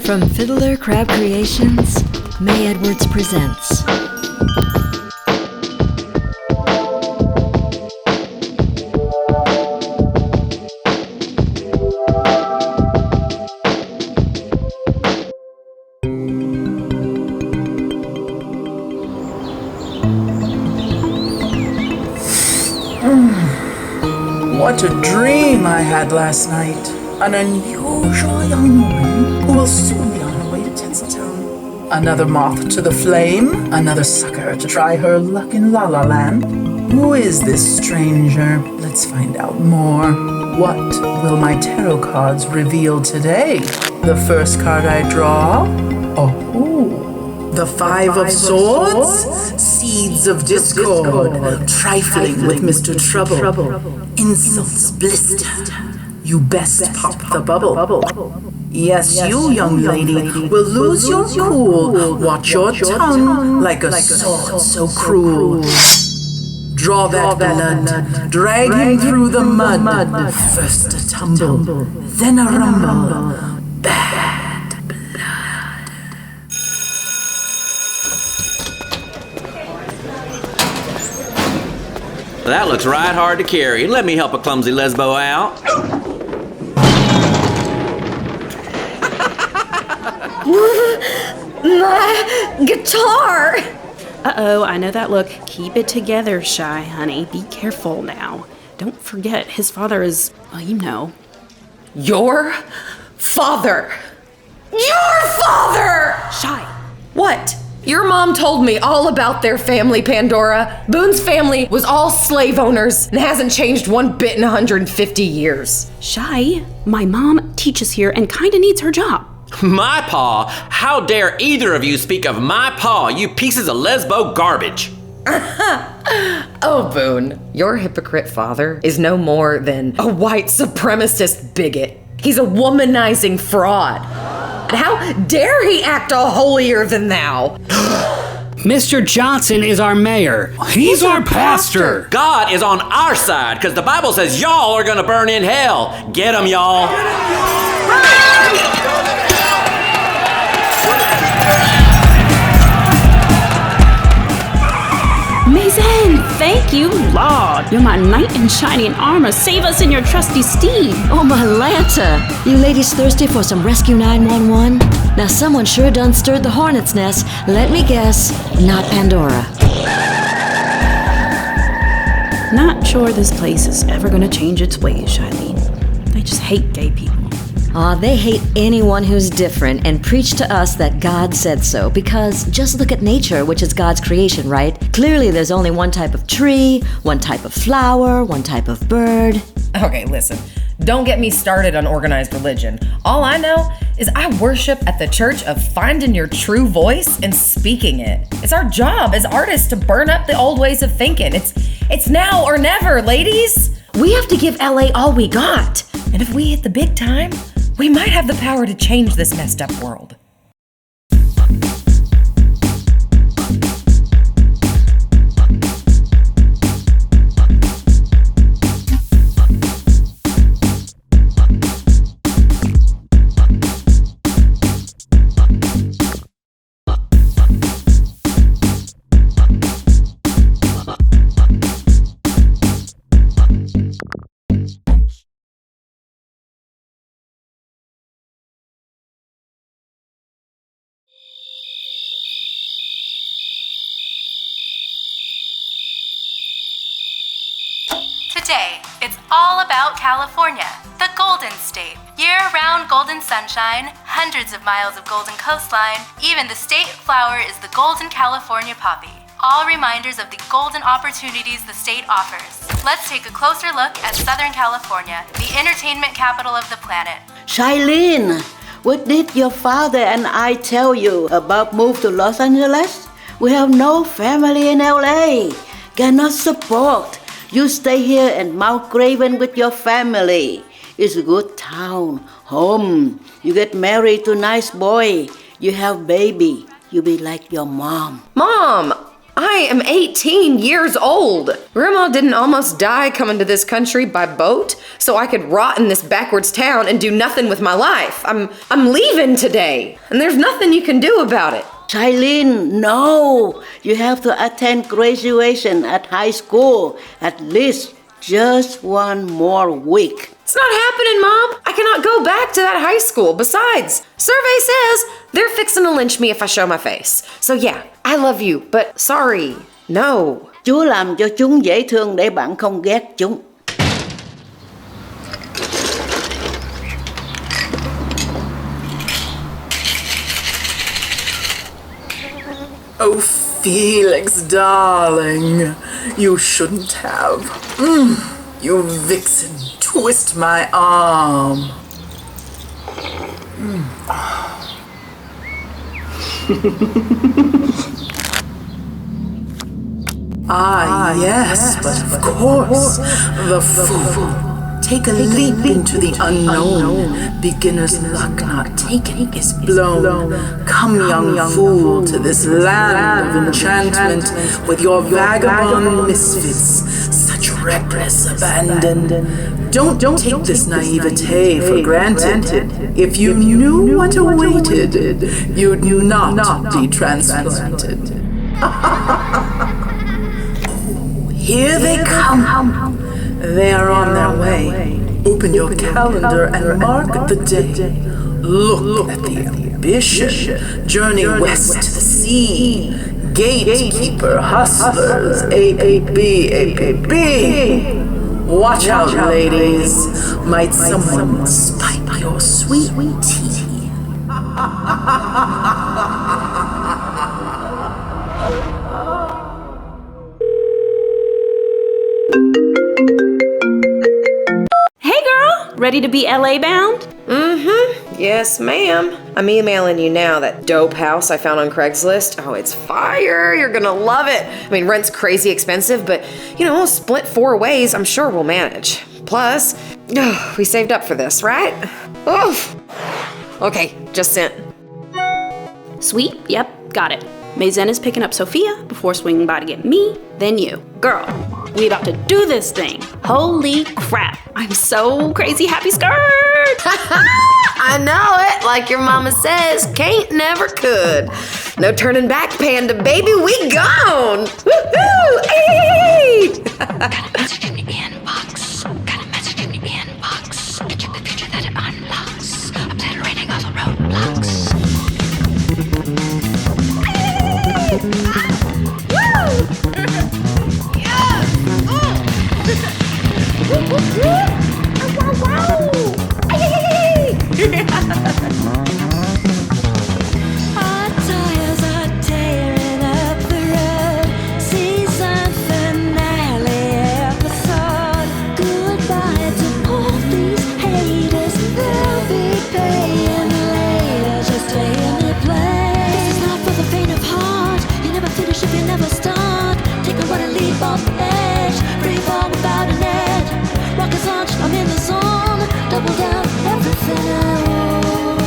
From Fiddler Crab Creations, Mae Edwards presents. What a dream I had last night. An unusual young woman who will soon be on her way to Tinsel Town. Another moth to the flame, another sucker to try her luck in La La Land. Who is this stranger? Let's find out more. What will my tarot cards reveal today? The first card I draw? Oh, the Five of Swords? Seeds of discord, trifling with Mr. Trouble. Insults blister. You best pop the bubble. Yes, you, young lady, will lose your cool. Watch your tongue like a sword so cruel. Draw that blood, drag him through the mud. First a tumble, then a rumble. Bad blood. That looks right hard to carry. Let me help a clumsy lesbo out. My guitar! Uh-oh, I know that look. Keep it together, Shy, honey. Be careful now. Don't forget, his father is, well, you know. Your father! Your father! Shy. What? Your mom told me all about their family, Pandora. Boone's family was all slave owners and hasn't changed one bit in 150 years. Shy, my mom teaches here and kinda needs her job. My paw? How dare either of you speak of my paw, you pieces of lesbo garbage? Oh, Boone, your hypocrite father is no more than a white supremacist bigot. He's a womanizing fraud. And how dare he act all holier than thou? Mr. Johnson is our mayor. He's our pastor. God is on our side, because the Bible says y'all are gonna burn in hell. Get 'em, y'all. Mason, thank you, Lord. You're my knight in shining armor. Save us in your trusty steed. Oh, my Lanta! You ladies thirsty for some Rescue 911? Now someone sure done stirred the hornet's nest. Let me guess, not Pandora. Not sure this place is ever gonna change its ways, Shailene. They just hate gay people. They hate anyone who's different and preach to us that God said so, because just look at nature, which is God's creation, right? Clearly there's only one type of tree, one type of flower, one type of bird. Okay, listen. Don't get me started on organized religion. All I know is I worship at the church of finding your true voice and speaking it. It's our job as artists to burn up the old ways of thinking. It's now or never, ladies. We have to give LA all we got. And if we hit the big time, we might have the power to change this messed up world. Today, it's all about California, the Golden State. Year-round golden sunshine, hundreds of miles of golden coastline, even the state flower is the golden California poppy. All reminders of the golden opportunities the state offers. Let's take a closer look at Southern California, the entertainment capital of the planet. Shailene, what did your father and I tell you about move to Los Angeles? We have no family in L.A. Cannot support. You stay here in Mount Craven with your family. It's a good town, home. You get married to nice boy. You have baby. You be like your mom. Mom, I am 18 years old. Grandma didn't almost die coming to this country by boat so I could rot in this backwards town and do nothing with my life. I'm leaving today, and there's nothing you can do about it. Shailene, no. You have to attend graduation at high school at least just one more week. It's not happening, Mom. I cannot go back to that high school. Besides, survey says they're fixing to lynch me if I show my face. So yeah, I love you, but sorry, no. Chúa làm cho chúng dễ thương để bạn không ghét chúng. Oh, Felix, darling, you shouldn't have. You vixen, twist my arm. Yes, but of course, the fool. Take a leap into the unknown. Beginner's luck not taken is blown. Come, young fool, to this land of enchantment with your vagabond misfits, such reckless abandon. Don't take this naivete for granted. If you knew what awaited, you'd not be transplanted. Here they come. They are on their way. Open your calendar and mark the day. Look at the ambition. Journey west to the sea. Gatekeeper, hustlers, APB. Watch out, ladies. Might someone spike your sweet tea? Ready to be LA bound? Yes, ma'am. I'm emailing you now that dope house I found on Craigslist. Oh, it's fire. You're gonna love it. I mean, rent's crazy expensive, but, we'll split 4 ways. I'm sure we'll manage. Plus, we saved up for this, right? Oof. Okay, just sent. Sweet, yep, got it. Mazen is picking up Sophia before swinging by to get me, then you. Girl, we about to do this thing. Holy crap, I'm so crazy happy skirt! I know it, like your mama says, can't never could. No turning back, Panda baby, we gone! Woohoo! Hey! Got a message in the inbox. Got a message in the inbox. Check the future that it unlocks. Obliterating all the roadblocks. Hot tires are tearing up the road. Season finale episode. Goodbye to all these haters. They'll be paying later. Just stay in the play. This is not for the faint of heart. You never finish if you never start. Take a run and leap off the edge. Free fall without a net. Rocket's launch, I'm in the zone. Double down everything I own.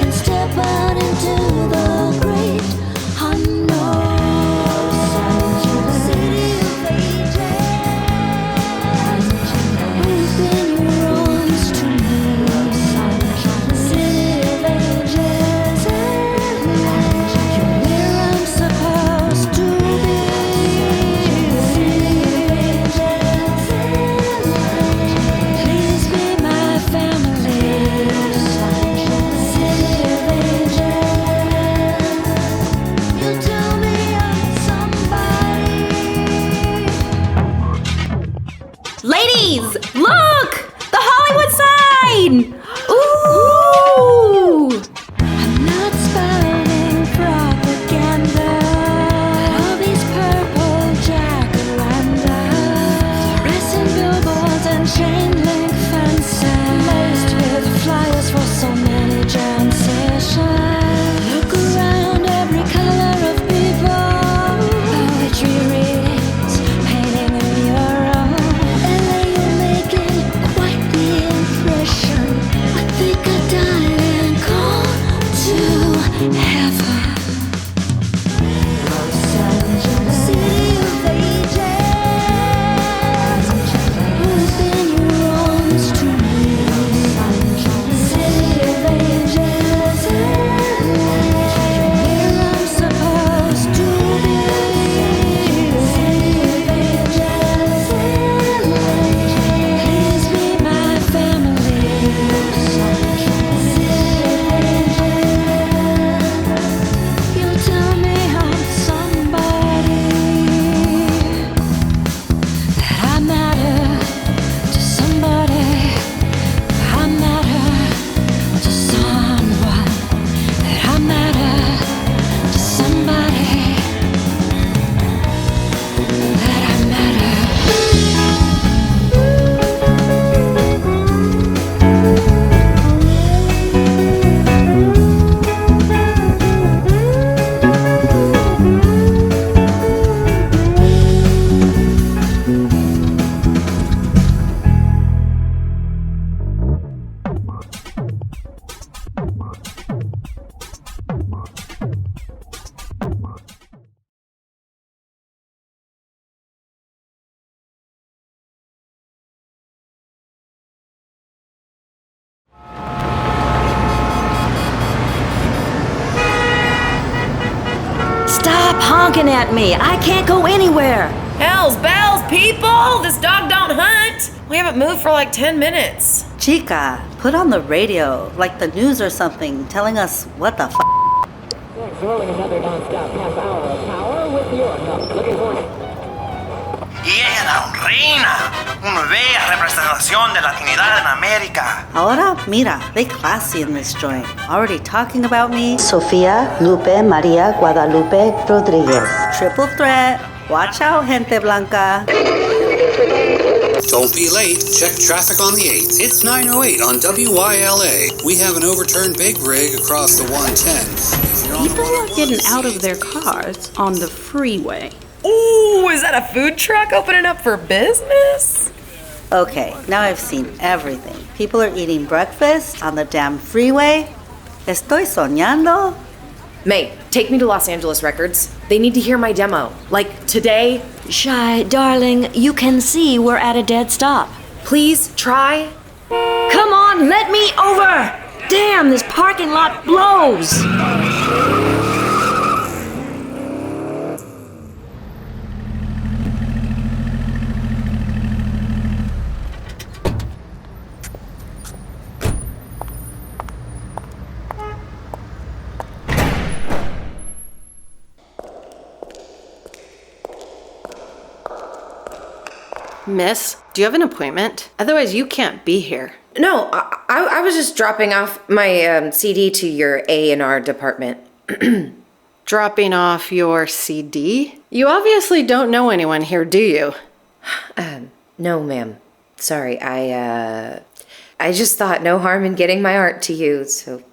And step out into the great unknown. City of ages. Open your arms to me. City of ages. You're where I'm supposed to be. City of ages. Please be my family. City of ages. You tell me I'm somebody. Ladies, look! The Hollywood sign! Ooh! I'm not spouting propaganda. All these purple jacaranda. Fluorescent billboards and chain link fences. Laced with flyers for so many jam sessions. Look around, every color of people. Poetry readings, painting a mural. LA, you're making quite Stop honking at me. I can't go anywhere. Hells bells, people! This dog don't hunt! We haven't moved for like 10 minutes. Chica, put on the radio, like the news or something, telling us what the f***. Rolling another non-stop half hour of power with your help. Looking forward. Y era reina, una bella representación de latinidad en América. Ahora, mira, they classy in this joint. Already talking about me. Sofia Lupe Maria Guadalupe Rodriguez. Triple threat. Watch out, gente blanca. Don't be late. Check traffic on the 8th. It's 9:08 on WYLA. We have an overturned big rig across the 110. People are getting out of their cars on the freeway. Ooh, is that a food truck opening up for business? Okay, now I've seen everything. People are eating breakfast on the damn freeway. Estoy soñando. Mae, take me to Los Angeles Records. They need to hear my demo. Like, today. Shy, darling, you can see we're at a dead stop. Please, try. Come on, let me over! Damn, this parking lot blows! Miss, do you have an appointment? Otherwise, you can't be here. No, I was just dropping off my CD to your A&R department. Dropping off your CD? You obviously don't know anyone here, do you? No, ma'am. Sorry, I just thought no harm in getting my art to you, so...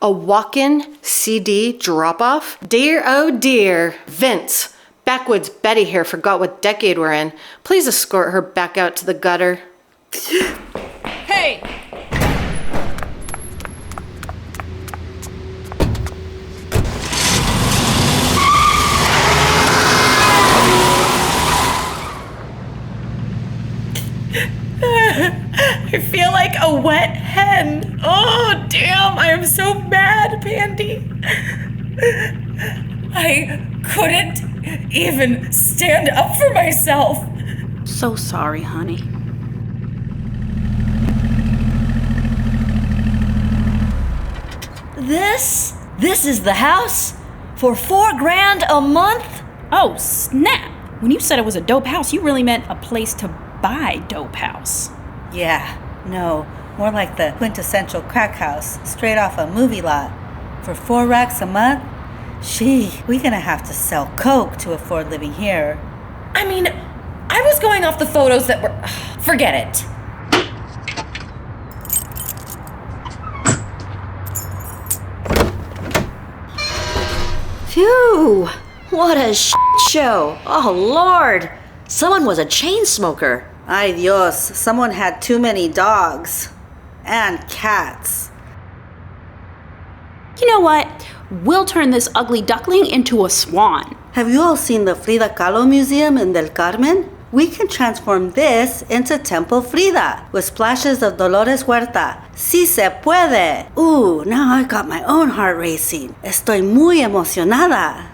A walk-in CD drop-off? Dear, oh dear. Vince, backwoods Betty here forgot what decade we're in. Please escort her back out to the gutter. Hey! I feel like a wet hen. Oh, damn, I am so mad, Pandy. I couldn't even stand up for myself. So sorry, honey. This is the house? For $4,000 a month? Oh, snap. When you said it was a dope house, you really meant a place to buy dope house. Yeah, no, more like the quintessential crack house, straight off a movie lot. For $4 a month? We gonna have to sell coke to afford living here. I mean, I was going off the photos that were... Forget it. Phew! What a show! Oh, Lord! Someone was a chain smoker. Ay Dios, someone had too many dogs. And cats. You know what? We'll turn this ugly duckling into a swan. Have you all seen the Frida Kahlo Museum in Del Carmen? We can transform this into Temple Frida with splashes of Dolores Huerta. Si se puede! Ooh, now I got my own heart racing. Estoy muy emocionada.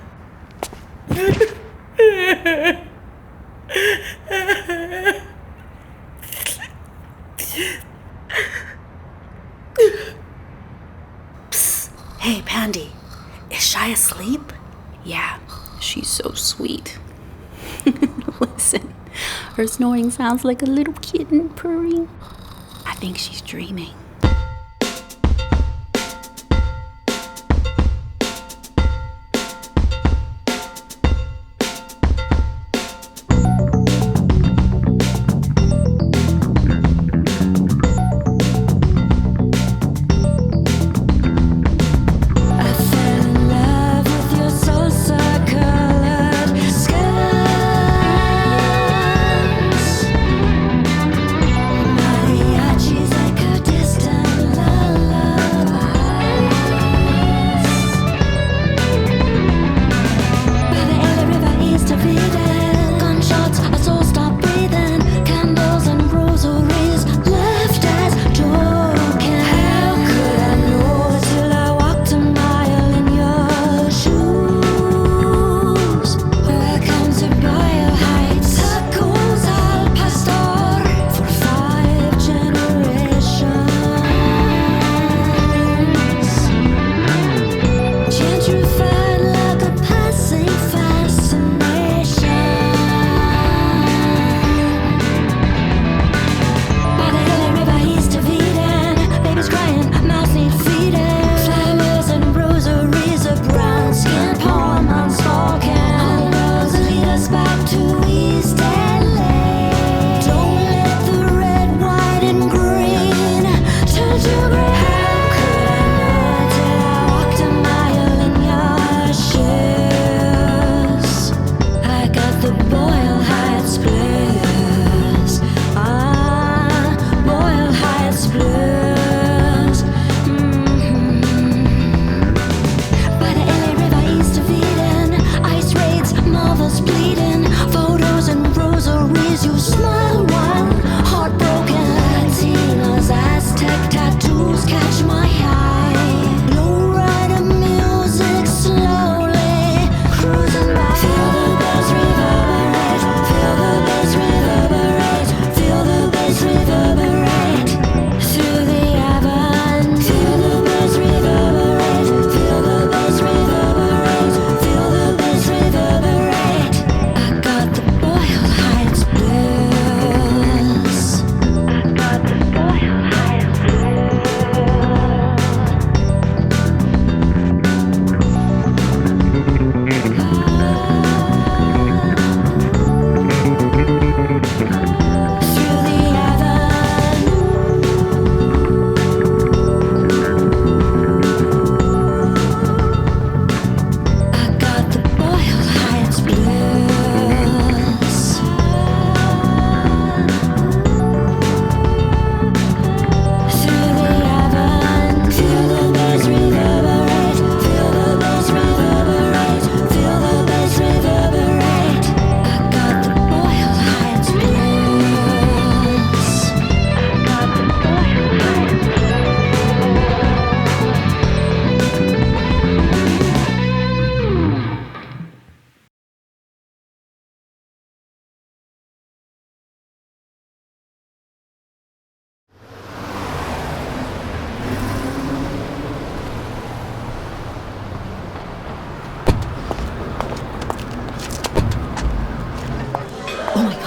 Psst. Hey, Pandy. Is Shy asleep? Yeah, she's so sweet. Listen, her snoring sounds like a little kitten purring. I think she's dreaming. Mariachis echo distant.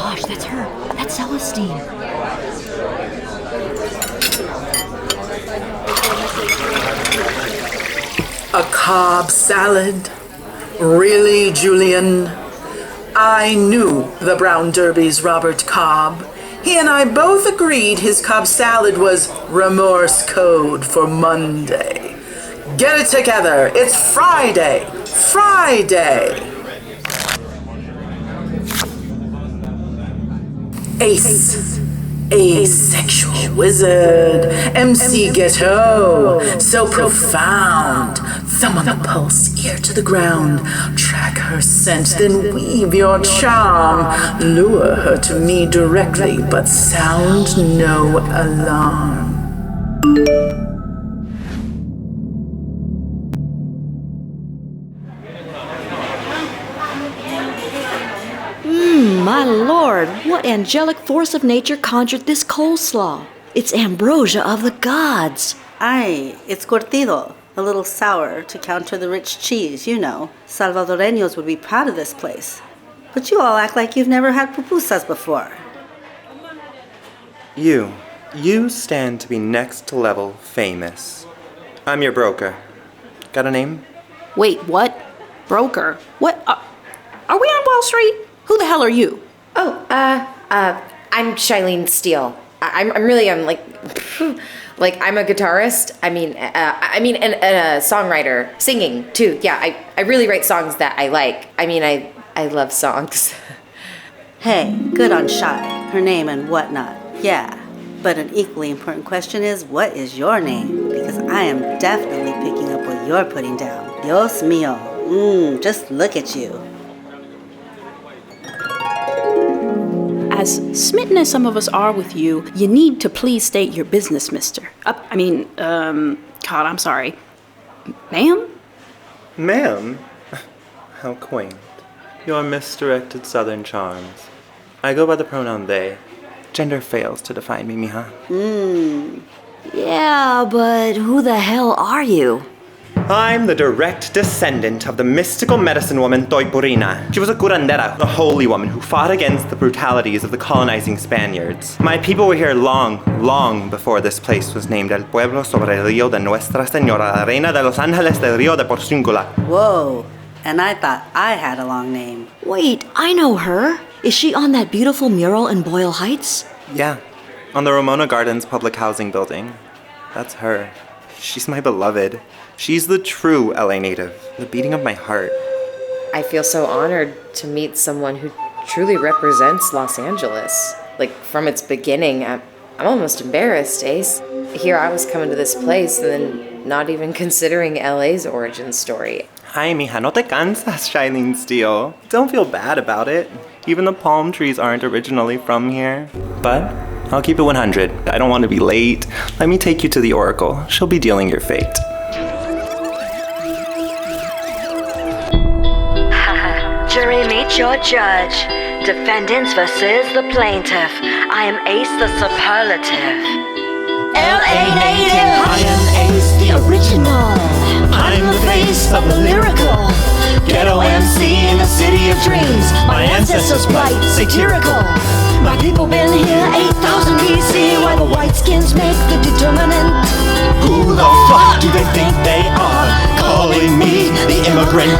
gosh, that's her. That's Celestine. A Cobb salad? Really, Julian? I knew the Brown Derby's Robert Cobb. He and I both agreed his Cobb salad was remorse code for Monday. Get it together. It's Friday. Friday. Ace. Asexual wizard. MC Ghetto. So profound. Thumb on the pulse, ear to the ground. Track her scent, then weave your charm. Lure her to me directly, but sound no alarm. My lord, what angelic force of nature conjured this coleslaw? It's ambrosia of the gods. Ay, it's curtido, a little sour to counter the rich cheese, you know. Salvadoreños would be proud of this place. But you all act like you've never had pupusas before. You stand to be next level famous. I'm your broker. Got a name? Wait, what? Broker? What? Are we on Wall Street? Who the hell are you? Oh, I'm Shailene Steele. I'm like I'm a guitarist. and a songwriter, singing too. Yeah, I really write songs that I like. I love songs. Hey, good on Shy, her name and whatnot. Yeah, but an equally important question is, what is your name? Because I am definitely picking up what you're putting down. Dios mío. Just look at you. As smitten as some of us are with you, you need to please state your business, mister. God, I'm sorry. Ma'am? Ma'am? How quaint. Your misdirected southern charms. I go by the pronoun they. Gender fails to define me, mija. Yeah, but who the hell are you? I'm the direct descendant of the mystical medicine woman Toipurina. She was a curandera, a holy woman who fought against the brutalities of the colonizing Spaniards. My people were here long before this place was named El Pueblo sobre el Río de Nuestra Señora, la Reina de los Ángeles del Río de Porciúncula. Whoa, and I thought I had a long name. Wait, I know her. Is she on that beautiful mural in Boyle Heights? Yeah, on the Ramona Gardens public housing building. That's her. She's my beloved. She's the true LA native, the beating of my heart. I feel so honored to meet someone who truly represents Los Angeles. Like, from its beginning, I'm almost embarrassed, Ace. Here I was coming to this place and then not even considering LA's origin story. Ay, mija, no te cansas, Shailene Steele. Don't feel bad about it. Even the palm trees aren't originally from here. But I'll keep it 100. I don't want to be late. Let me take you to the Oracle. She'll be dealing your fate. Jury, meet your judge. Defendants versus the plaintiff. I am Ace the superlative. LA native. I am Ace the original. I'm the face of the lyrical. Ghetto MC in the city of dreams. My ancestors bright, satirical. My people been here 8,000 BC. While the white skins make the determinant. Who the fuck do they think they are? Calling me the immigrant.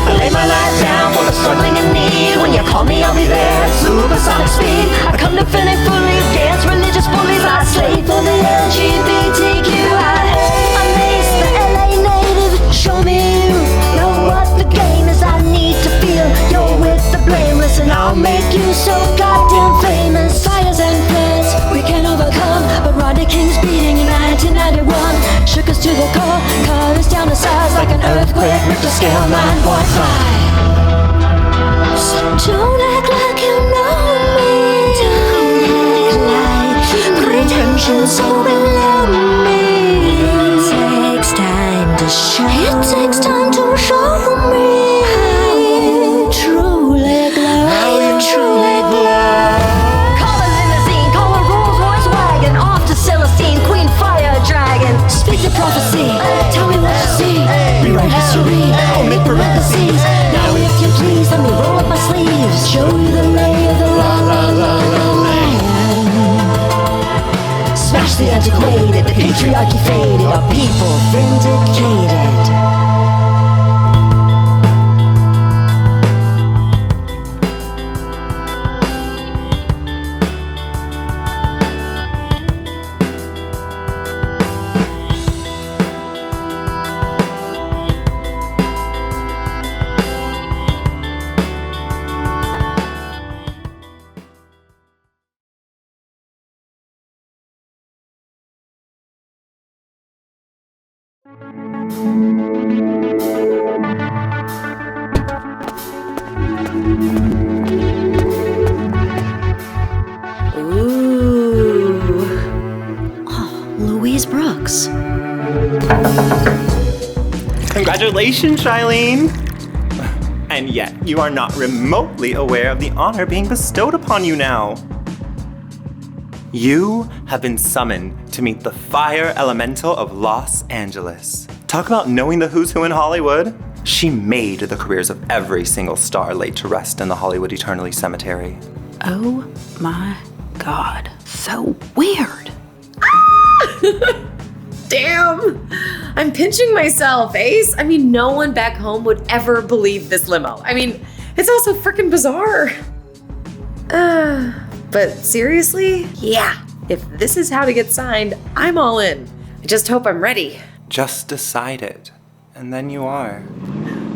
I lay my life down for the struggling in need. When you call me, I'll be there at supersonic speed. I come to Philly fully, dance religious bullies. I slave for the LGBTQIA. I'm Ace, the LA native. Show me you know what the game is. I need to feel you're with the blameless, and I'll make you so goddamn famous. Fires and flares we can overcome, but Rodney King's beating in 1991 shook us to the core, cut us down to size like an earthquake, Richter scale 9.5. So don't act like you know me. Don't act like pretension's so below me. It takes time to show. It takes time to show me how you truly glow. How you truly glow. Call a limousine, call a Rolls Royce wagon, off to Celestine, Queen Fire Dragon. Speak the prophecy, tell me what you see. Rewrite history, omit parentheses. Now if you please, let me roll up my sleeves, show you the lay of the land. philosophy antiquated, the patriarchy faded, our people vindicated. Congratulations, Shailene! And yet, you are not remotely aware of the honor being bestowed upon you now. You have been summoned to meet the fire elemental of Los Angeles. Talk about knowing the who's who in Hollywood. She made the careers of every single star laid to rest in the Hollywood Eternally Cemetery. Oh my God. So weird. Damn! I'm pinching myself, Ace. I mean, no one back home would ever believe this limo. I mean, it's also freaking bizarre. But seriously, yeah, if this is how to get signed, I'm all in. I just hope I'm ready. Just decide it, and then you are.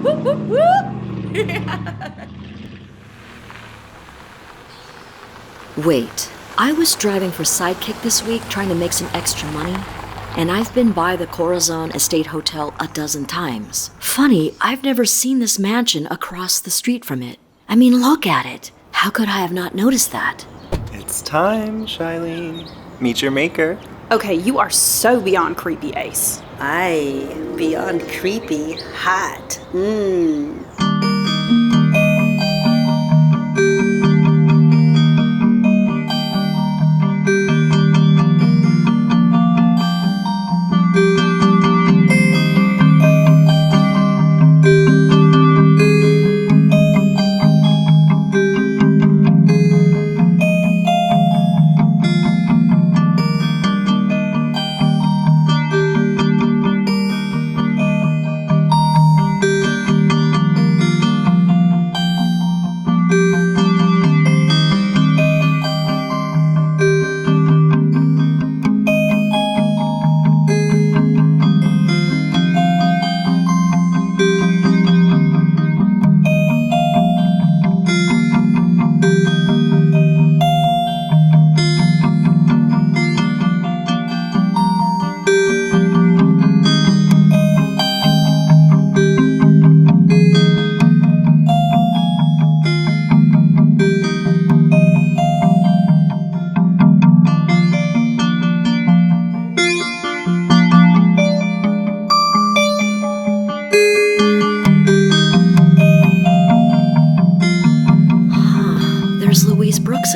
Whoop, whoop, whoop. Wait, I was driving for Sidekick this week trying to make some extra money, and I've been by the Corazon Estate Hotel a dozen times. Funny, I've never seen this mansion across the street from it. I mean, look at it. How could I have not noticed that? It's time, Shailene. Meet your maker. Okay, you are so beyond creepy, Ace. Aye, beyond creepy, hot.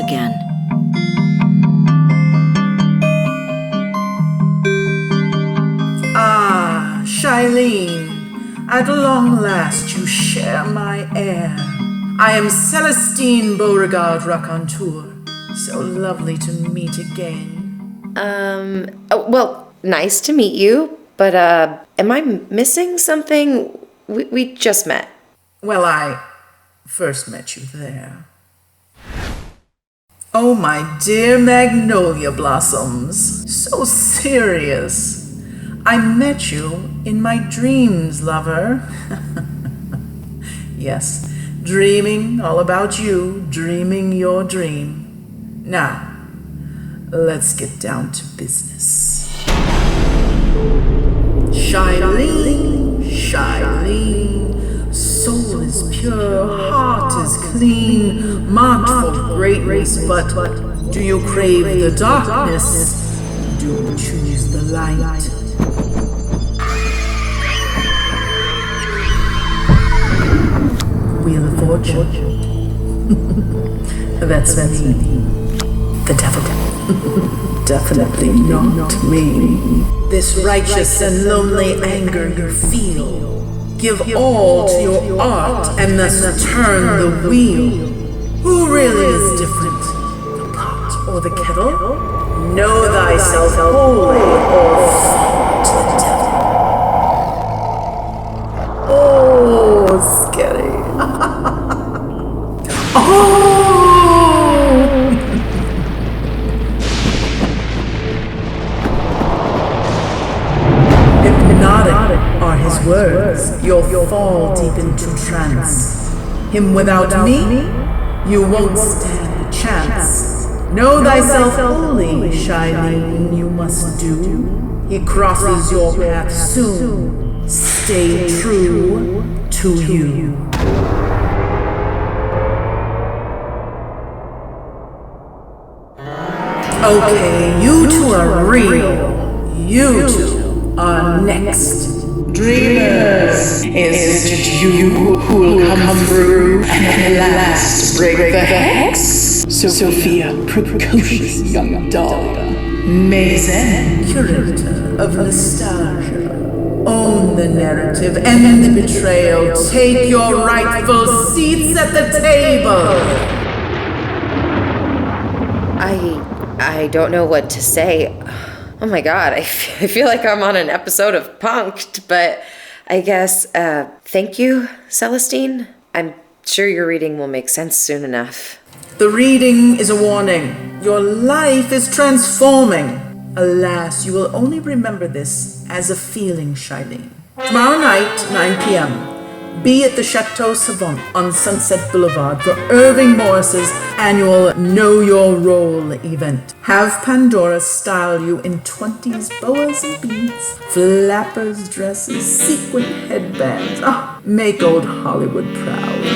Again. Ah, Shailene, at long last you share my air. I am Celestine Beauregard Raconteur. So lovely to meet again. Well, nice to meet you, but, am I missing something? We just met. Well, I first met you there. Oh, my dear magnolia blossoms, so serious. I met you in my dreams, lover. Yes, dreaming all about you, dreaming your dream. Now, let's get down to business. Shailene, Shailene, soul is pure, heart is clean, marked for greatness, but do you crave the darkness? Do you choose the light? Wheel of Fortune. That's me. The devil. Definitely not me. This righteous and lonely anger you feel. Give all to your art and thus turn the wheel. Who really is different? The pot or the kettle? Know thyself holy or fall to the devil. Oh, scary. Hypnotic are his words. You'll fall deep into trance. Him without me, you won't stand a chance. Know thyself holy, Shylene, you must do. He crosses your path soon. Stay true to you. Okay, you two are real. You two are next. Dreamers, is it you who'll come through and at last break the hex? Sophia, precocious young Dahlia. Mae, curator of nostalgia. Own the narrative, end the betrayal. Take your rightful seats at the table. I don't know what to say. Oh my god, I feel like I'm on an episode of Punk'd, but I guess, thank you, Celestine. I'm sure your reading will make sense soon enough. The reading is a warning. Your life is transforming. Alas, you will only remember this as a feeling, Shylene. Tomorrow night, 9 p.m., be at the Chateau Savant on Sunset Boulevard for Irving Morris's annual Know Your Role event. Have Pandora style you in 20s boas and beads, flappers dresses, sequin headbands. Make old Hollywood proud.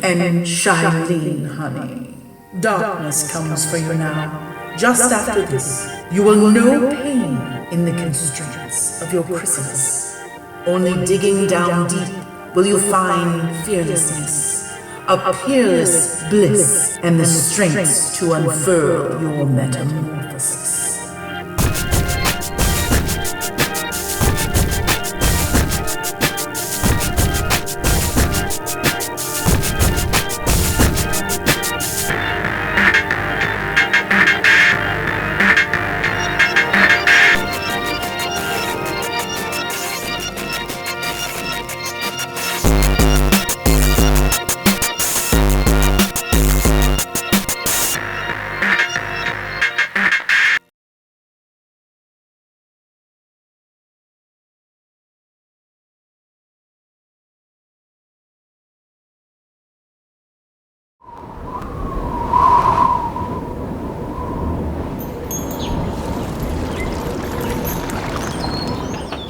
And Shylene, honey, darkness comes for you now. Just after this, you will know pain in the constraints of your chrysalis. Only digging down deep will you find fearlessness, a peerless bliss, and the strength to unfurl your metamorphosis.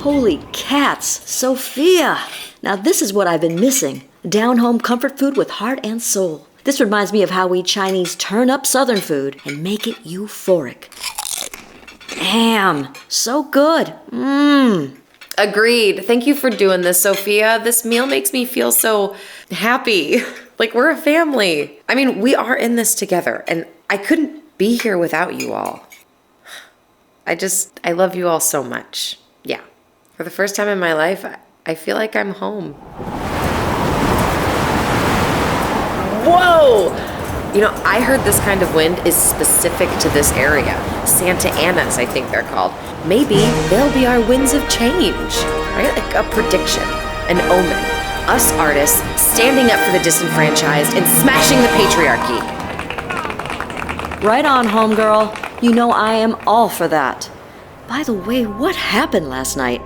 Holy cats, Sophia! Now this is what I've been missing. Down-home comfort food with heart and soul. This reminds me of how we Chinese turn up Southern food and make it euphoric. Damn, so good. Agreed. Thank you for doing this, Sophia. This meal makes me feel so happy. Like we're a family. I mean, we are in this together, and I couldn't be here without you all. I love you all so much. Yeah. For the first time in my life, I feel like I'm home. Whoa! You know, I heard this kind of wind is specific to this area. Santa Anas, I think they're called. Maybe they'll be our winds of change, right? Like a prediction, an omen. Us artists standing up for the disenfranchised and smashing the patriarchy. Right on, homegirl. You know I am all for that. By the way, what happened last night?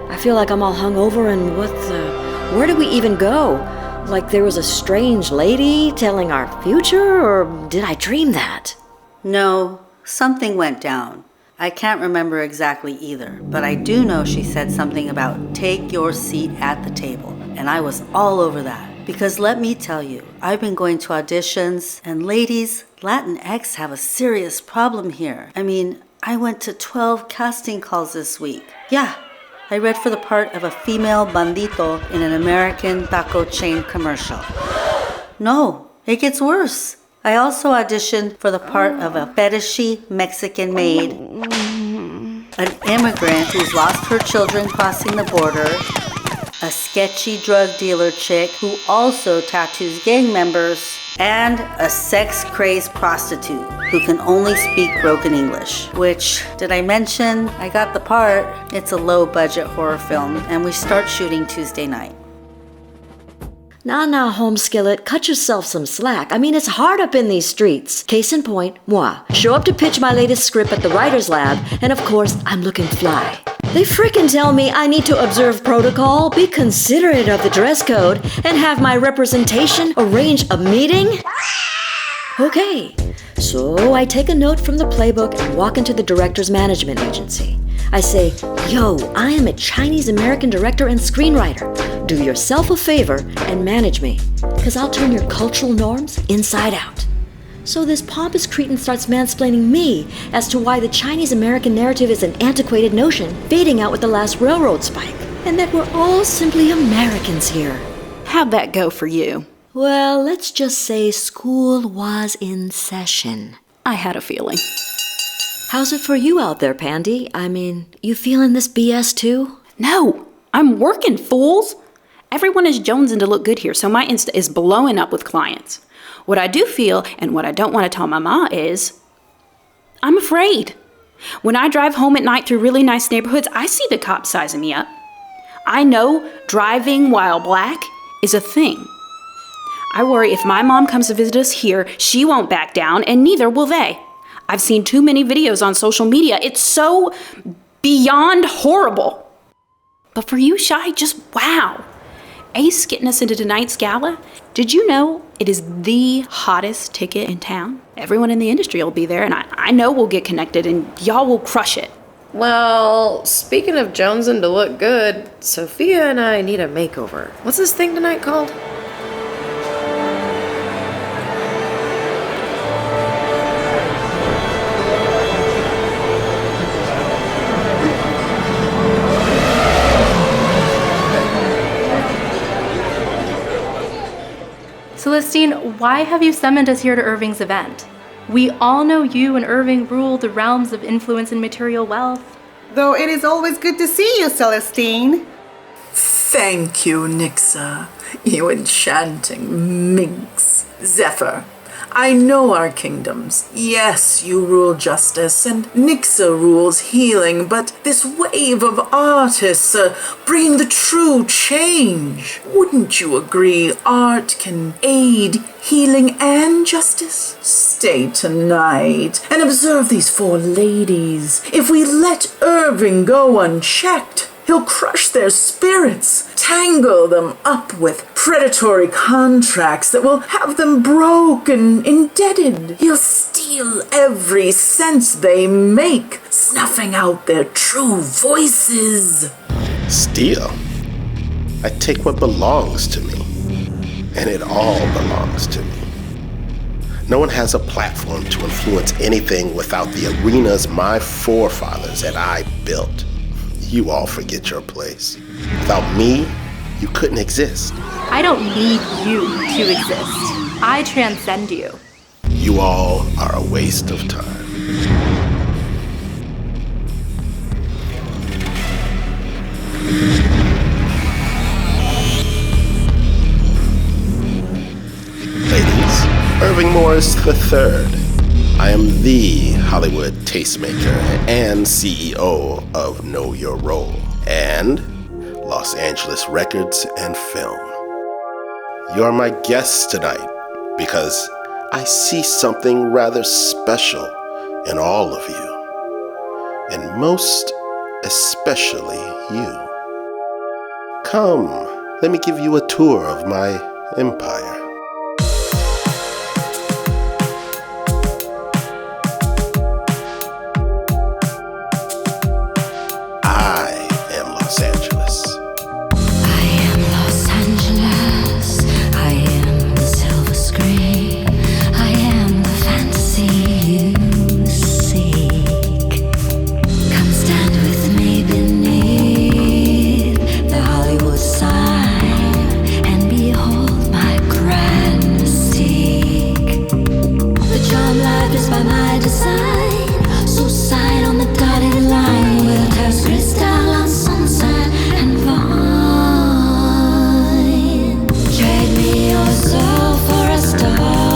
I feel like I'm all hungover and where did we even go? Like there was a strange lady telling our future, or did I dream that? No, something went down. I can't remember exactly either, but I do know she said something about take your seat at the table, and I was all over that. Because let me tell you, I've been going to auditions, and ladies, Latinx have a serious problem here. I mean, I went to 12 casting calls this week. Yeah, I read for the part of a female bandito in an American taco chain commercial. No, it gets worse. I also auditioned for the part of a fetishy Mexican maid, an immigrant who's lost her children crossing the border, a sketchy drug dealer chick who also tattoos gang members, and a sex-crazed prostitute who can only speak broken English. Which, did I mention? I got the part. It's a low-budget horror film, and we start shooting Tuesday night. Nah, home skillet, cut yourself some slack. I mean, it's hard up in these streets. Case in point, moi. Show up to pitch my latest script at the writer's lab, and of course, I'm looking fly. They frickin' tell me I need to observe protocol, be considerate of the dress code, and have my representation arrange a meeting? Okay, so I take a note from the playbook and walk into the director's management agency. I say, yo, I am a Chinese-American director and screenwriter. Do yourself a favor and manage me, because I'll turn your cultural norms inside out. So this pompous cretin starts mansplaining me as to why the Chinese-American narrative is an antiquated notion fading out with the last railroad spike, and that we're all simply Americans here. How'd that go for you? Well, let's just say school was in session. I had a feeling. How's it for you out there, Pandy? I mean, you feeling this BS too? No, I'm working, fools. Everyone is jonesing to look good here, so my Insta is blowing up with clients. What I do feel, and what I don't want to tell my ma is, I'm afraid. When I drive home at night through really nice neighborhoods, I see the cops sizing me up. I know driving while black is a thing. I worry if my mom comes to visit us here, she won't back down, and neither will they. I've seen too many videos on social media. It's so beyond horrible. But for you, Shy, just wow. Ace getting us into tonight's gala. Did you know it is the hottest ticket in town? Everyone in the industry will be there, and I know we'll get connected, and y'all will crush it. Well, speaking of jonesing to look good, Sophia and I need a makeover. What's this thing tonight called? Celestine, why have you summoned us here to Irving's event? We all know you and Irving rule the realms of influence and material wealth. Though it is always good to see you, Celestine. Thank you, Nixa, you enchanting minx. Zephyr, I know our kingdoms. Yes, you rule justice, and Nixa rules healing, but this wave of artists bringing the true change. Wouldn't you agree art can aid healing and justice? Stay tonight and observe these four ladies. If we let Irving go unchecked, he'll crush their spirits, tangle them up with predatory contracts that will have them broke and indebted. He'll steal every cent they make, snuffing out their true voices. Steal? I take what belongs to me, and it all belongs to me. No one has a platform to influence anything without the arenas my forefathers and I built. You all forget your place. Without me, you couldn't exist. I don't need you to exist. I transcend you. You all are a waste of time. Ladies, Irving Morris III. I am the Hollywood tastemaker and CEO of Know Your Role and Los Angeles Records and Film. You are my guests tonight because I see something rather special in all of you, and most especially you. Come, let me give you a tour of my empire. Trade me your soul for a star.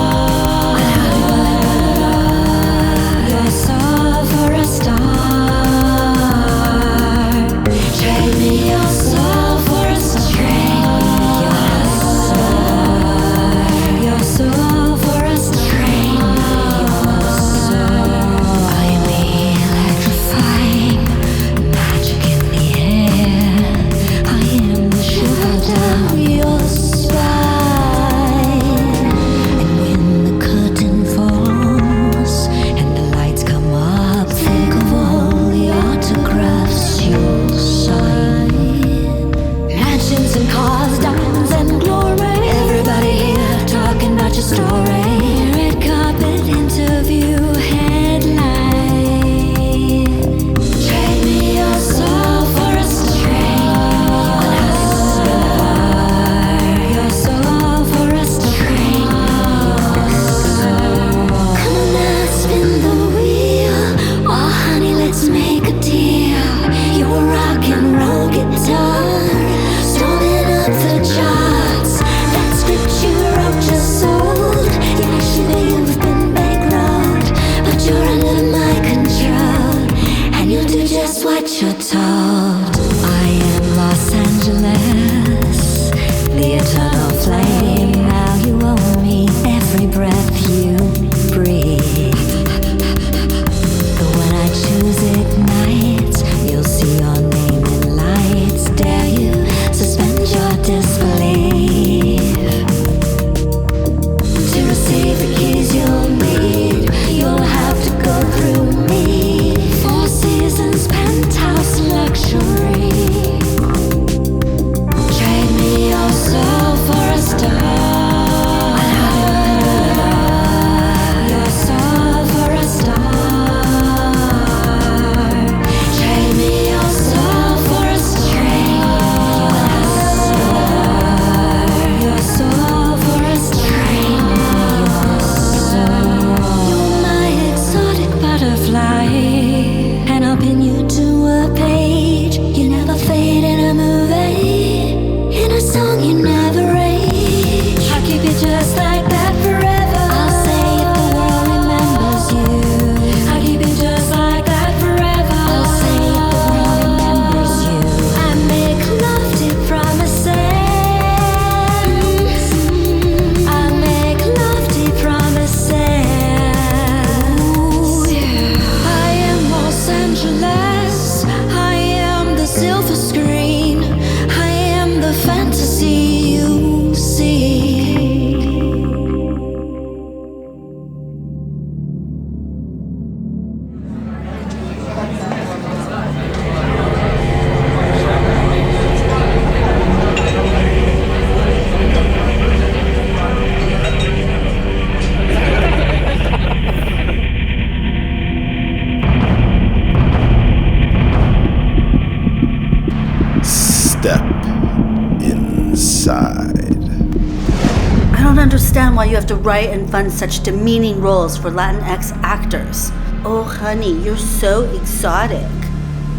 understand why you have to write and fund such demeaning roles for Latinx actors. Oh, honey, you're so exotic.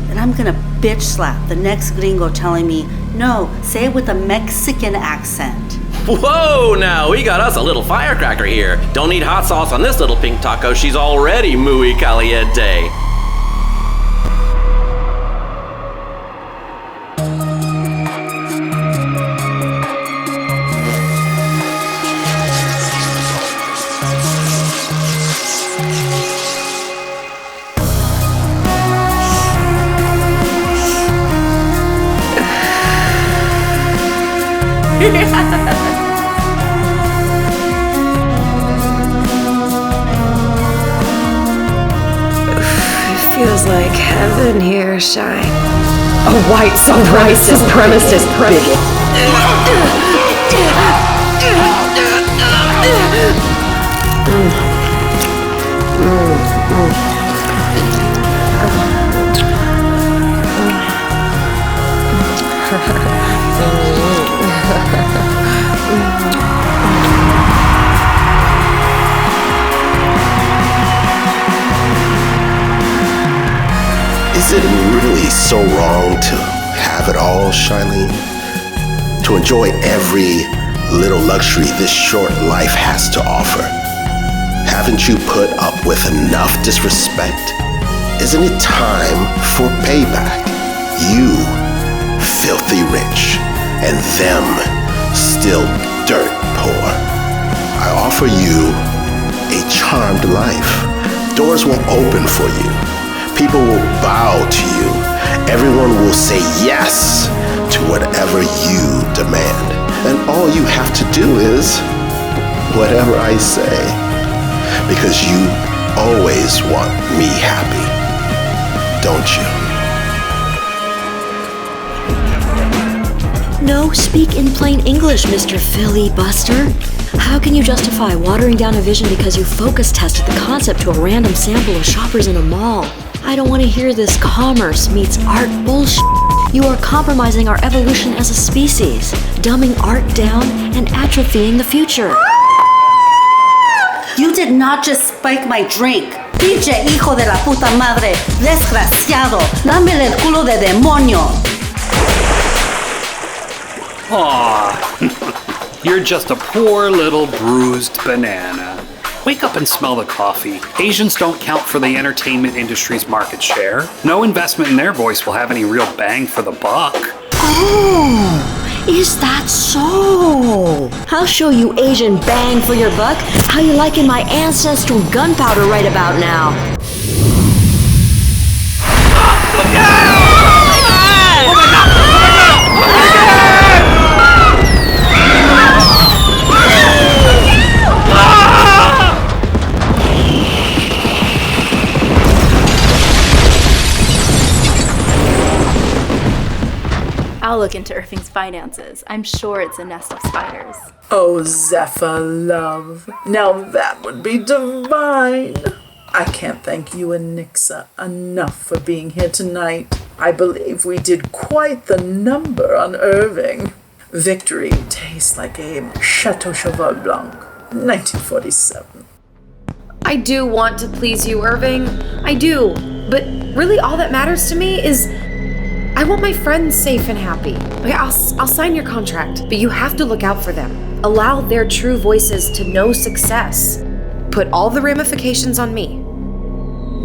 And I'm gonna bitch slap the next gringo telling me, no, say it with a Mexican accent. Whoa, now we got us a little firecracker here. Don't need hot sauce on this little pink taco. She's already muy caliente. Feels like heaven here, Shine. A white supremacist bigot. Is it really so wrong to have it all, Shailene? To enjoy every little luxury this short life has to offer? Haven't you put up with enough disrespect? Isn't it time for payback? You, filthy rich, and them, still dirt poor. I offer you a charmed life. Doors will open for you. People will bow to you. Everyone will say yes to whatever you demand. And all you have to do is whatever I say. Because you always want me happy, don't you? No, speak in plain English, Mr. Filibuster. How can you justify watering down a vision because you focus tested the concept to a random sample of shoppers in a mall? I don't want to hear this commerce meets art bullshit. You are compromising our evolution as a species, dumbing art down and atrophying the future. You did not just spike my drink. Pinche hijo de la puta madre. Desgraciado. Dámele el culo de demonio. Aw, you're just a poor little bruised banana. Wake up and smell the coffee. Asians don't count for the entertainment industry's market share. No investment in their voice will have any real bang for the buck. Oh, is that so? I'll show you Asian bang for your buck. How you liking my ancestral gunpowder right about now? I'll look into Irving's finances. I'm sure it's a nest of spiders. Oh, Zephyr, love. Now that would be divine. I can't thank you and Nixa enough for being here tonight. I believe we did quite the number on Irving. Victory tastes like a Chateau Cheval Blanc, 1947. I do want to please you, Irving. I do. But really all that matters to me is I want my friends safe and happy. Okay, I'll sign your contract, but you have to look out for them. Allow their true voices to know success. Put all the ramifications on me.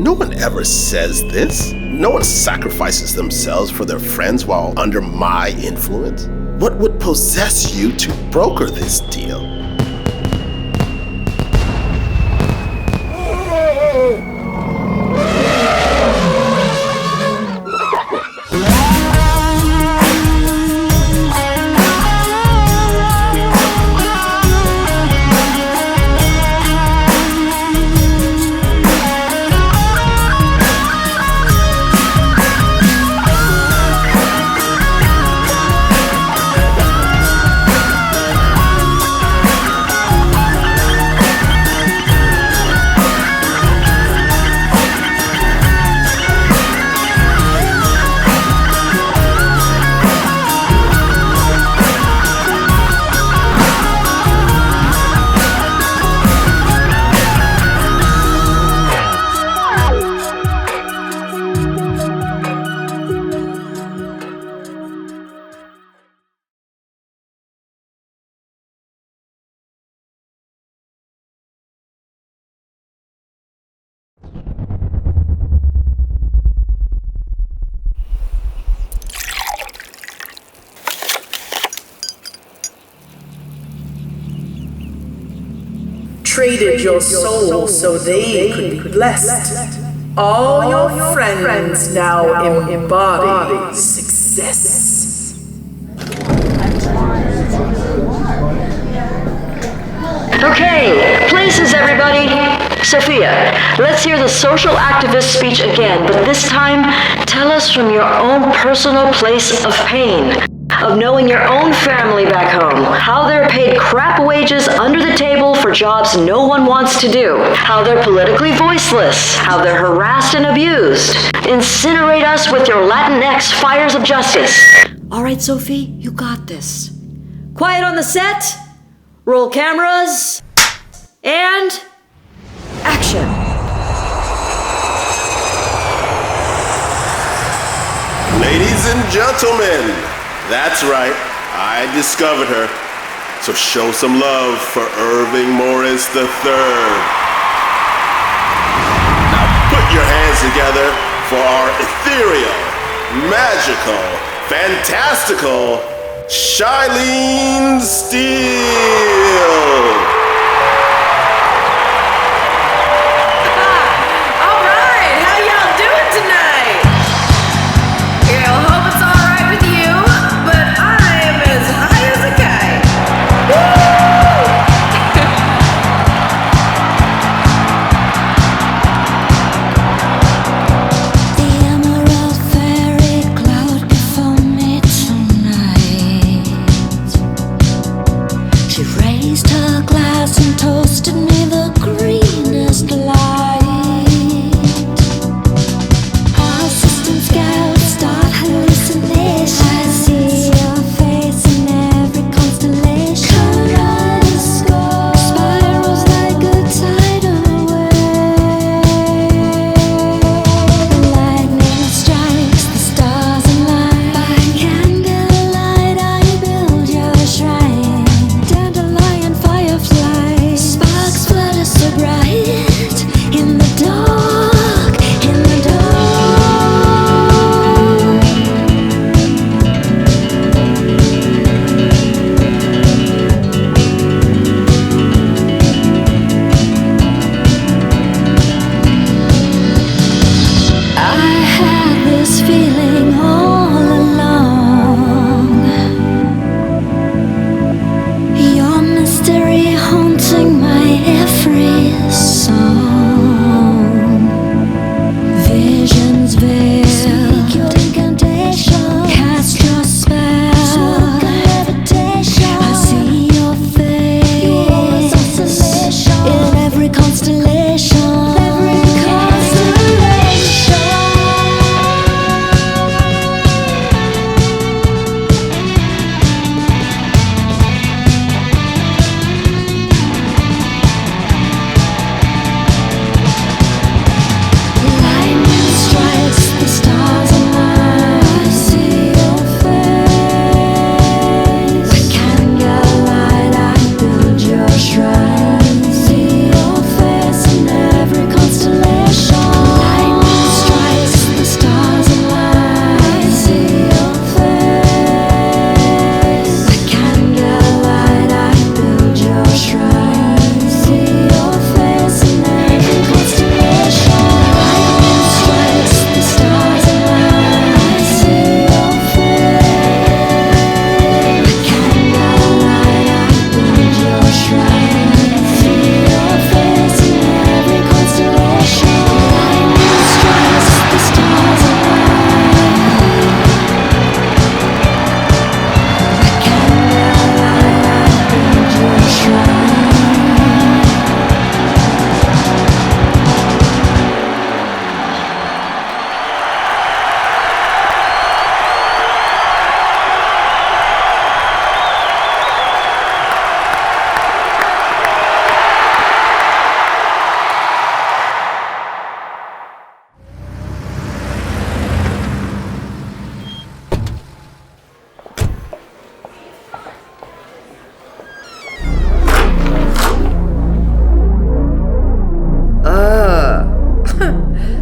No one ever says this. No one sacrifices themselves for their friends while under my influence. What would possess you to broker this deal? traded your soul so they could be blessed. All your friends now embody success. Okay, places everybody. Sophia, let's hear the social activist speech again, but this time, tell us from your own personal place of pain, of knowing your own family back home, how they're paid crap wages under the table for jobs no one wants to do, how they're politically voiceless, how they're harassed and abused. Incinerate us with your Latinx fires of justice. All right, Sophie, you got this. Quiet on the set. Roll cameras. And action. Ladies and gentlemen, that's right, I discovered her. So show some love for Irving Morris III. Now put your hands together for our ethereal, magical, fantastical Shailene Steele.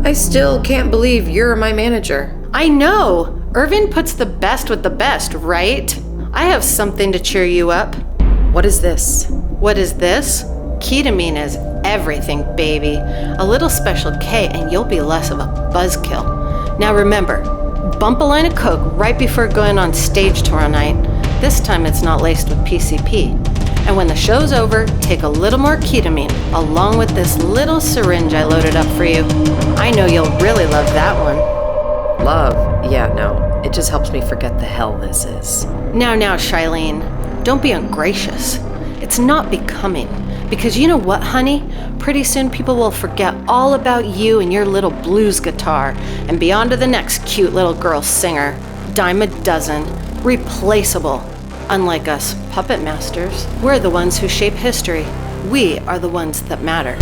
I still can't believe you're my manager. I know! Irvin puts the best with the best, right? I have something to cheer you up. What is this? What is this? Ketamine is everything, baby. A little Special K and you'll be less of a buzzkill. Now remember, bump a line of coke right before going on stage tomorrow night. This time it's not laced with PCP. And when the show's over, take a little more ketamine along with this little syringe I loaded up for you. I know you'll really love that one. Love? Yeah, no. It just helps me forget the hell this is. Now, Shailene, don't be ungracious. It's not becoming. Because you know what, honey? Pretty soon people will forget all about you and your little blues guitar and be on to the next cute little girl singer. Dime a dozen. Replaceable. Unlike us puppet masters, we're the ones who shape history. We are the ones that matter.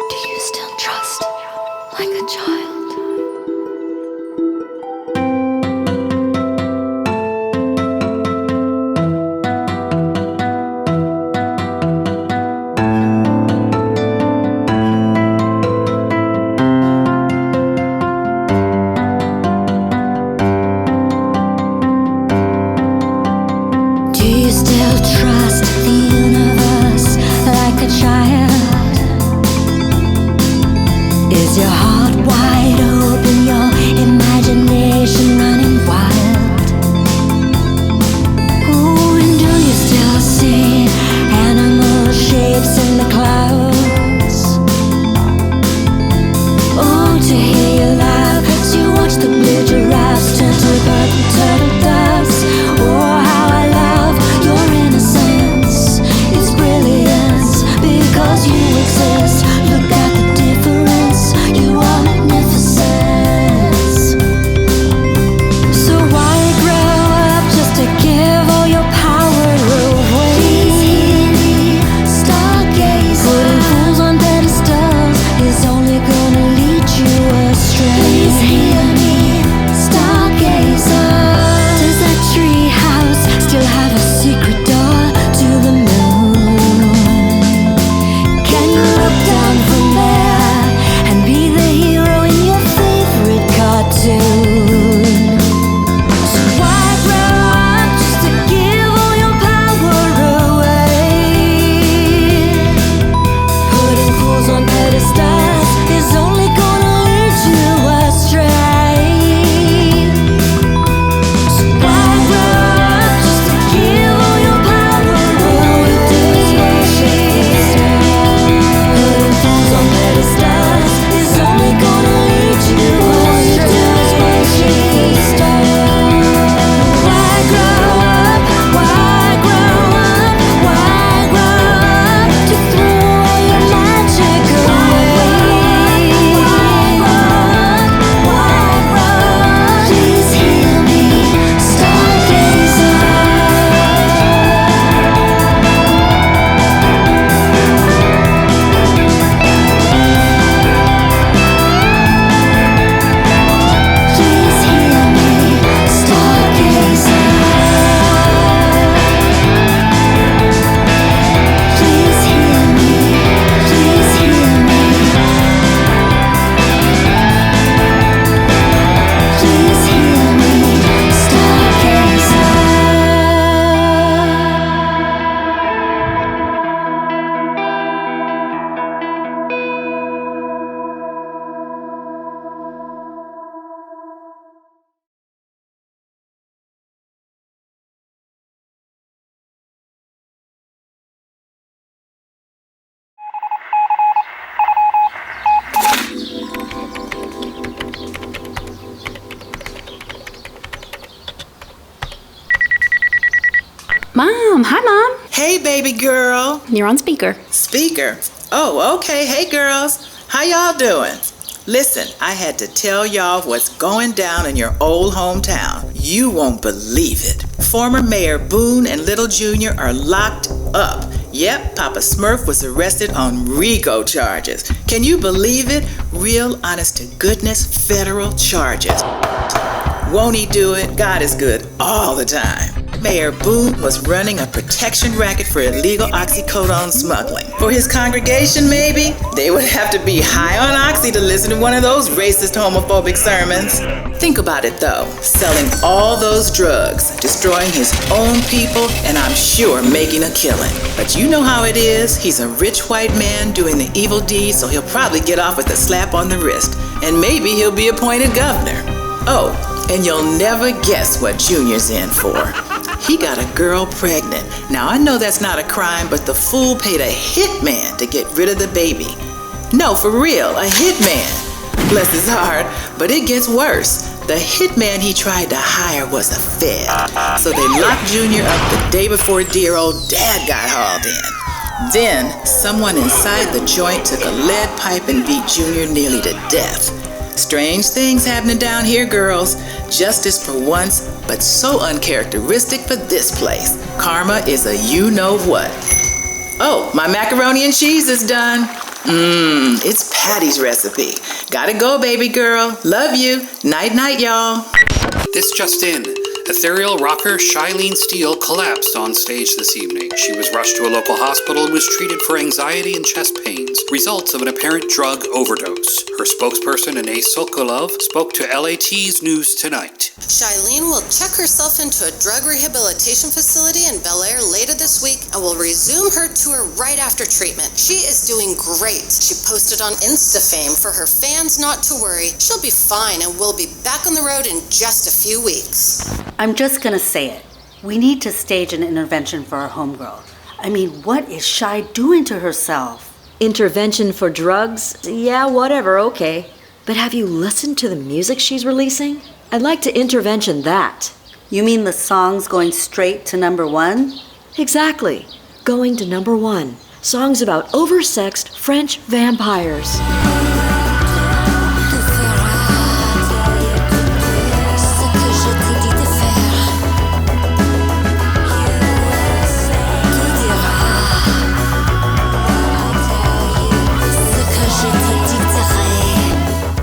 Do you still trust like a child? Do you still trust the universe like a child? Is your heart wide open, your imagination running wild? Ooh, and do you still see animal shapes in the clouds? Oh, to hear you laugh as you watch the blue giraffes turn to purple turtle doves. Oh, how I love your innocence. It's brilliance because you exist. Look at the difference. You are magnificent. So why grow up just to give all your power away? Please hear me, stargazer. Putting fools on pedestals is only gonna lead you astray. Please hear me, stargazer. Does that tree house still have a secret door to the moon? Can you look down from there and be the hero in your favorite cartoon? So why grow up just to give all your power away? Putting fools on pedestals is only gonna lead you astray. So why grow up just to give all your power away? Putting fools on pedestals is only gonna lead you astray. Why grow up? Why grow up? Why grow up to throw all your magic away? Why grow up? Please hear me, stargazer. Please hear me, stargazer. Please hear me, please hear me. Please hear me, stargazer. Mom, hi, Mom. Hey, baby girl. You're on speaker. Speaker. Oh, okay. Hey, girls. How y'all doing? Listen, I had to tell y'all what's going down in your old hometown. You won't believe it. Former Mayor Boone and Little Jr. are locked up Yep, Papa Smurf was arrested on RICO charges. Can you believe it? Real honest-to-goodness federal charges. Won't he do it? God is good all the time. Mayor Boone was running a protection racket for illegal oxycodone smuggling. For his congregation, maybe? They would have to be high on oxy to listen to one of those racist, homophobic sermons. Think about it, though. Selling all those drugs, destroying his own people, and I'm sure making a killing. But you know how it is. He's a rich white man doing the evil deed, so he'll probably get off with a slap on the wrist. And maybe he'll be appointed governor. Oh, and you'll never guess what Junior's in for. He got a girl pregnant. Now, I know that's not a crime, but the fool paid a hitman to get rid of the baby. No, for real, a hitman. Bless his heart, but it gets worse. The hitman he tried to hire was a fed. So they locked Junior up the day before dear old Dad got hauled in. Then, someone inside the joint took a lead pipe and beat Junior nearly to death. Strange things happening down here, girls. Justice for once, but so uncharacteristic for this place. Karma is a you-know-what. Oh, my macaroni and cheese is done. It's Patty's recipe. Gotta go, baby girl. Love you. Night-night, y'all. This just in. Ethereal rocker Shailene Steele collapsed on stage this evening. She was rushed to a local hospital and was treated for anxiety and chest pains, results of an apparent drug overdose. Her spokesperson, Anais Sokolov, spoke to LAT's News Tonight. Shailene will check herself into a drug rehabilitation facility in Bel Air later this week and will resume her tour right after treatment. She is doing great. She posted on InstaFame for her fans not to worry. She'll be fine and will be back on the road in just a few weeks. I'm just gonna say it. We need to stage an intervention for our homegirl. I mean, what is Shy doing to herself? Intervention for drugs? Yeah, whatever, okay. But have you listened to the music she's releasing? I'd like to intervention that. You mean the songs going straight to #1? Exactly. Going to #1. Songs about oversexed French vampires.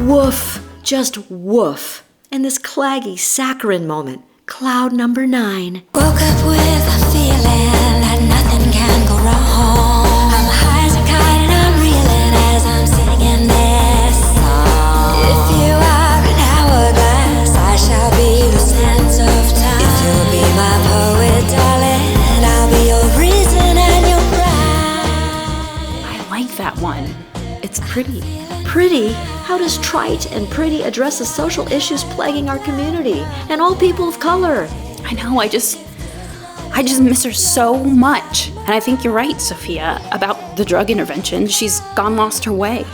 Woof, just woof. And this claggy saccharine moment, cloud number 9. Woke up with a feeling that nothing can go wrong. I'm high as a kite and I'm reeling as I'm singing this song. If you are an hourglass, I shall be the sands of time. If you'll be my poet, darling, I'll be your reason and your pride. I like that one. It's pretty. Pretty? How does trite and pretty address the social issues plaguing our community and all people of color? I know, I just miss her so much. And I think you're right, Sophia, about the drug intervention. She's gone lost her way.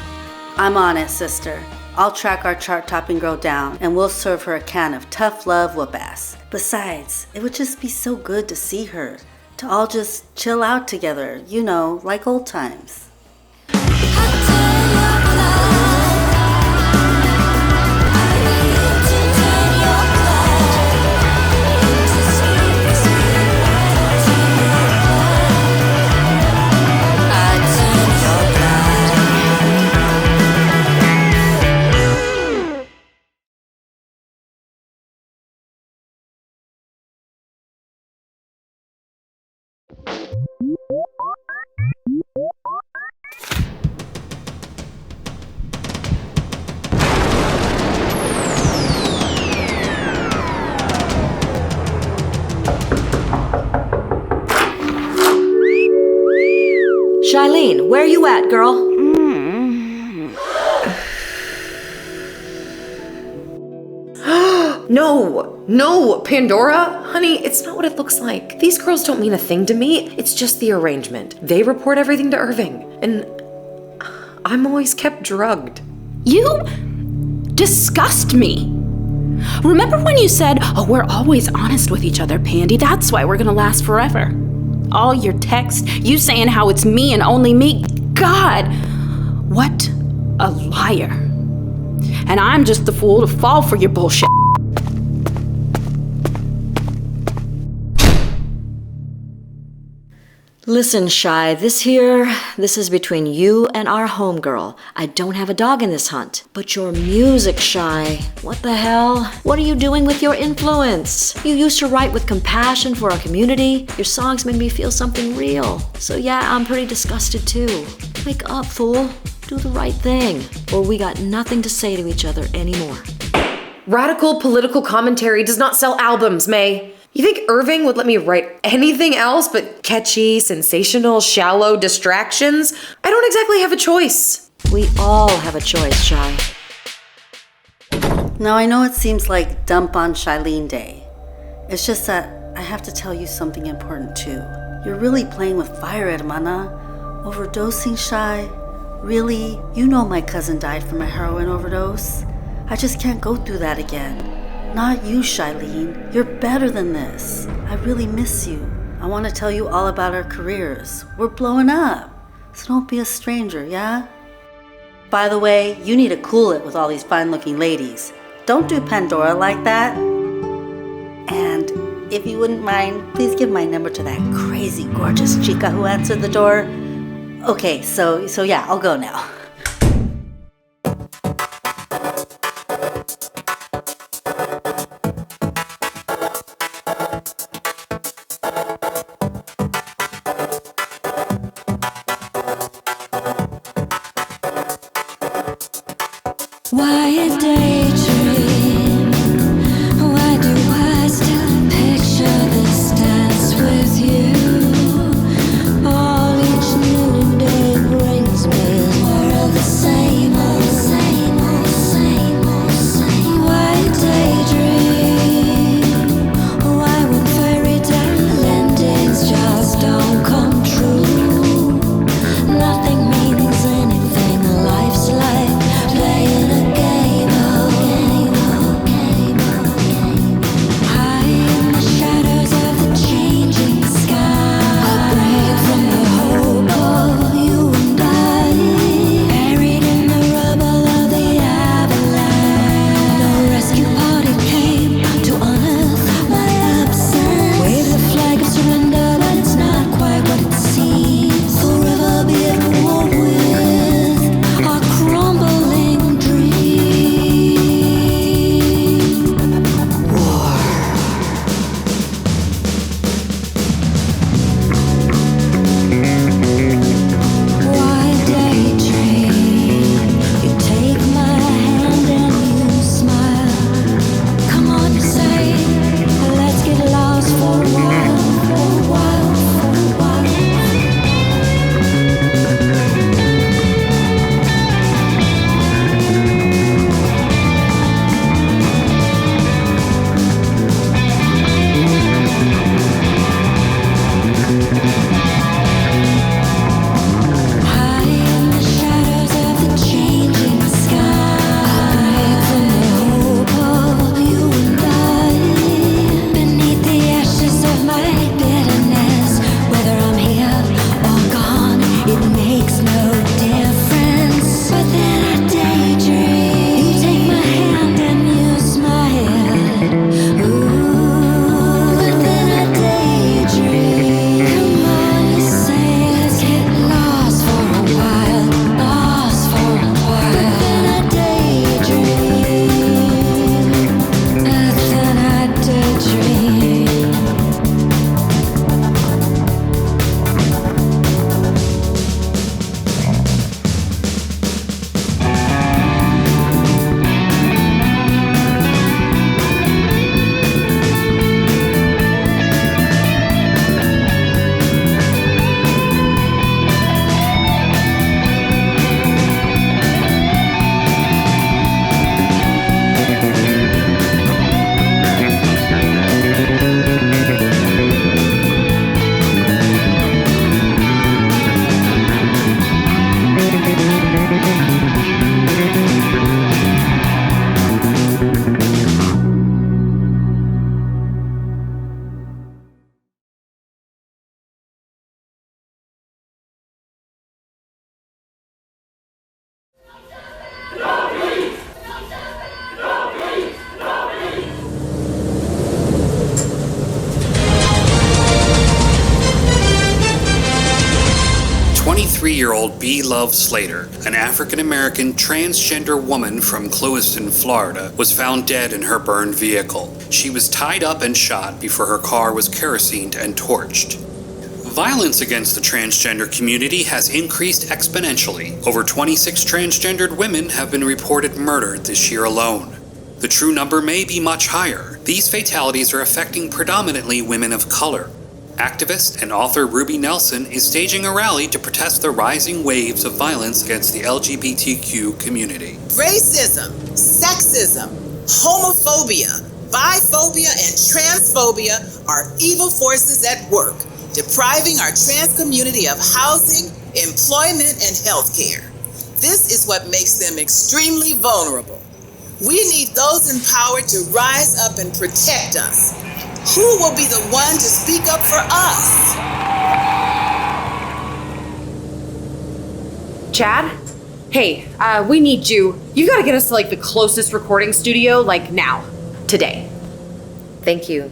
I'm on it, sister. I'll track our chart-topping girl down and we'll serve her a can of tough love whoop-ass. Besides, it would just be so good to see her, to all just chill out together, you know, like old times. Shailene, where you at, girl? No, Pandora? Honey, it's not what it looks like. These girls don't mean a thing to me. It's just the arrangement. They report everything to Irving, and I'm always kept drugged. You disgust me. Remember when you said, oh, we're always honest with each other, Pandy. That's why we're gonna last forever. All your texts, you saying how it's me and only me. God, what a liar. And I'm just the fool to fall for your bullshit. Listen, Shy, this is between you and our homegirl. I don't have a dog in this hunt. But your music, Shy, what the hell? What are you doing with your influence? You used to write with compassion for our community. Your songs made me feel something real. So yeah, I'm pretty disgusted too. Wake up, fool. Do the right thing, or we got nothing to say to each other anymore. Radical political commentary does not sell albums, Mae. You think Irving would let me write anything else but catchy, sensational, shallow distractions? I don't exactly have a choice. We all have a choice, Shy. Now I know it seems like dump on Shailene Day. It's just that I have to tell you something important too. You're really playing with fire, hermana. Overdosing, Shy. Really? You know my cousin died from a heroin overdose. I just can't go through that again. Not you, Shailene. You're better than this. I really miss you. I want to tell you all about our careers. We're blowing up. So don't be a stranger, yeah? By the way, you need to cool it with all these fine-looking ladies. Don't do Pandora like that. And if you wouldn't mind, please give my number to that crazy, gorgeous chica who answered the door. Okay, so yeah, I'll go now. Why a daydream? Why do I still picture this dance with you? All each new day brings me where 30-year-old B. Love Slater, an African-American transgender woman from Clewiston, Florida, was found dead in her burned vehicle. She was tied up and shot before her car was kerosened and torched. Violence against the transgender community has increased exponentially. Over 26 transgendered women have been reported murdered this year alone. The true number may be much higher. These fatalities are affecting predominantly women of color. Activist and author Ruby Nelson is staging a rally to protest the rising waves of violence against the LGBTQ community. Racism, sexism, homophobia, biphobia, and transphobia are evil forces at work, depriving our trans community of housing, employment, and health care. This is what makes them extremely vulnerable. We need those empowered to rise up and protect us. Who will be the one to speak up for us? Chad? Hey, we need you. You gotta get us to like the closest recording studio, like now. Today. Thank you.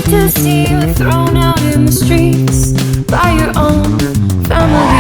To see you thrown out in the streets by your own family.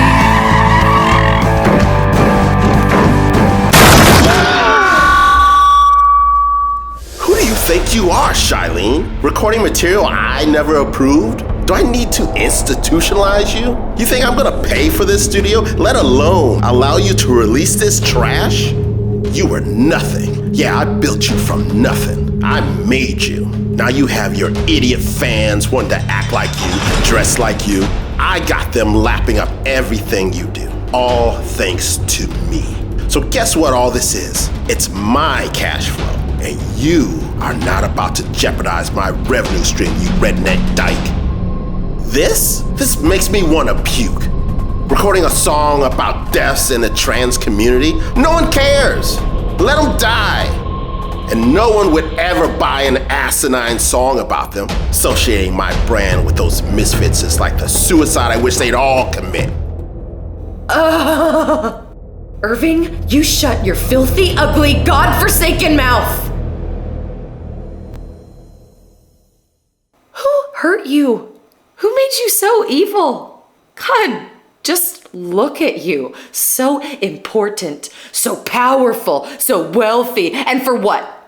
Who do you think you are, Shailene? Recording material I never approved? Do I need to institutionalize you? You think I'm gonna pay for this studio, let alone allow you to release this trash? You were nothing. Yeah, I built you from nothing. I made you. Now you have your idiot fans wanting to act like you, dress like you. I got them lapping up everything you do, all thanks to me. So guess what all this is? It's my cash flow, and you are not about to jeopardize my revenue stream, you redneck dyke. This makes me want to puke. Recording a song about deaths in the trans community? No one cares. Let them die. And no one would ever buy an asinine song about them. Associating my brand with those misfits is like the suicide I wish they'd all commit. Irving, you shut your filthy, ugly, godforsaken mouth! Who hurt you? Who made you so evil? God, just look at you. So important, so powerful, so wealthy, and for what?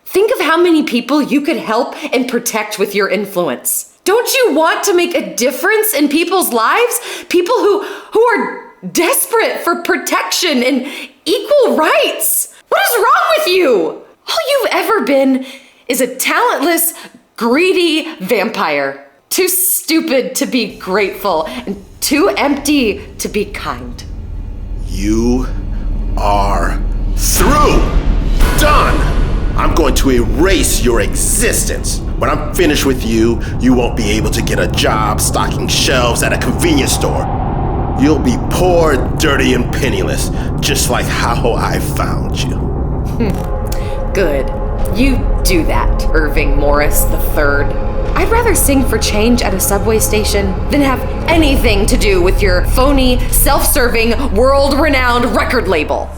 Think of how many people you could help and protect with your influence. Don't you want to make a difference in people's lives? People who are desperate for protection and equal rights. What is wrong with you? All you've ever been is a talentless, greedy vampire. Too stupid to be grateful and too empty to be kind. You are through. Done. I'm going to erase your existence. When I'm finished with you, you won't be able to get a job stocking shelves at a convenience store. You'll be poor, dirty, and penniless, just like how I found you. Good. You do that, Irving Morris III. I'd rather sing for change at a subway station than have anything to do with your phony, self-serving, world-renowned record label.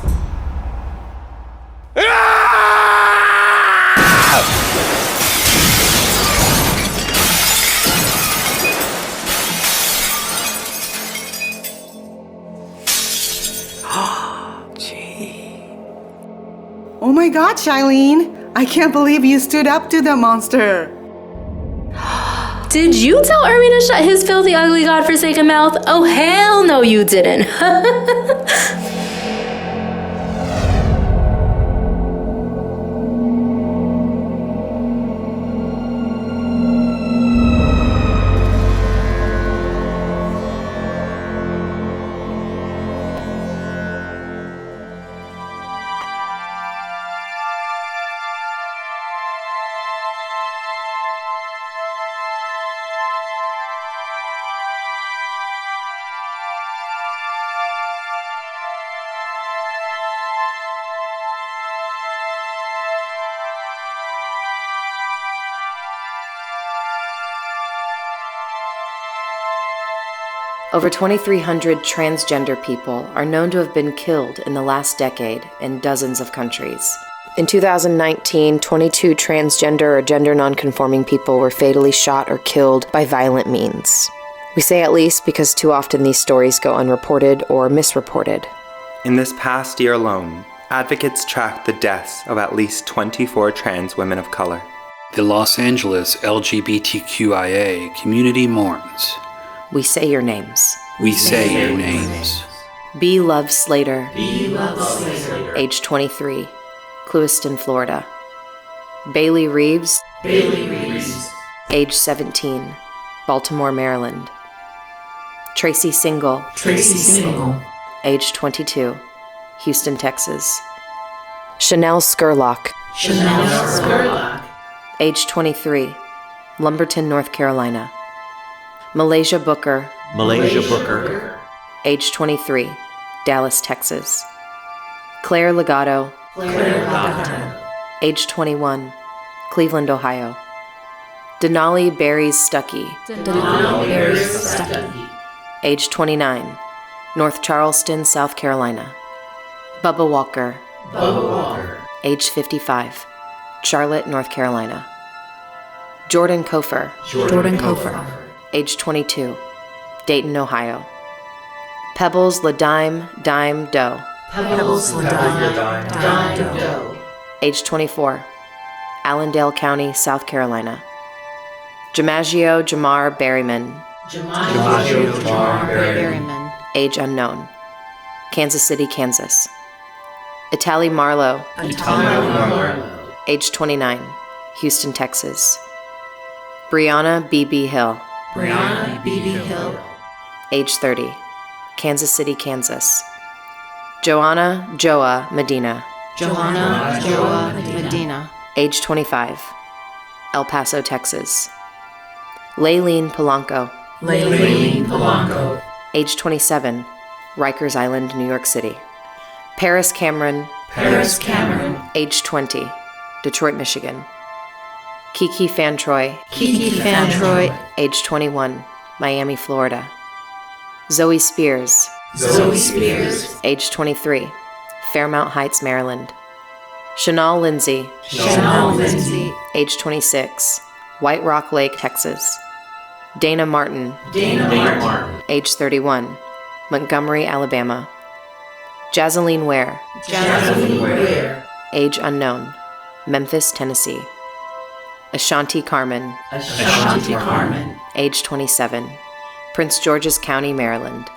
Oh my God, Shailene! I can't believe you stood up to the monster. Did you tell Irving to shut his filthy, ugly, godforsaken mouth? Oh, hell no, you didn't. Over 2,300 transgender people are known to have been killed in the last decade in dozens of countries. In 2019, 22 transgender or gender nonconforming people were fatally shot or killed by violent means. We say at least because too often these stories go unreported or misreported. In this past year alone, advocates tracked the deaths of at least 24 trans women of color. The Los Angeles LGBTQIA community mourns. We say your names. We say your names. B. Love Slater. B. Love Slater. Age 23. Clewiston, Florida. Bailey Reeves. Bailey Reeves. Age 17. Baltimore, Maryland. Tracy Single. Tracy Single. Age 22. Houston, Texas. Chanel Skurlock. Chanel Skurlock. Age 23. Lumberton, North Carolina. Malaysia Booker. Malaysia Booker. Age 23. Dallas, Texas. Claire Legato. Claire Legato. Age 21. Cleveland, Ohio. Denali Berries Stuckey. Denali Berries Stuckey. Age 29. North Charleston, South Carolina. Bubba Walker. Bubba Walker. Age 55. Charlotte, North Carolina. Jordan Kofer. Jordan Kofer. Age 22. Dayton, Ohio. Pebbles LaDime Dime Doe. Pebbles LaDime Dime Doe. Age 24. Allendale County, South Carolina. Jamaggio Jamar Berryman. Jamaggio Jamar Berryman. Age unknown. Kansas City, Kansas. Itali Marlowe. Marlowe. Age 29. Houston, Texas. Brianna B.B. Hill. Brianna B.B. Hill. Age 30. Kansas City, Kansas. Joanna Joa Medina. Joanna Joa Medina. Age 25. El Paso, Texas. Layleen Polanco. Layleen Polanco. Age 27. Rikers Island, New York City. Paris Cameron. Paris Cameron. Age 20. Detroit, Michigan. Kiki Fantroy. Kiki Fantroy. Age 21. Miami, Florida. Zoe Spears. Zoe Spears. Age 23. Fairmount Heights, Maryland. Chanel Lindsay. Chanel Lindsay. Age 26. White Rock Lake, Texas. Dana Martin. Dana Martin. Age 31. Montgomery, Alabama. Jazeline Ware. Jazeline Ware. Age unknown. Memphis, Tennessee. Ashanti Carmen. Ashanti Carmen. Age 27. Prince George's County, Maryland.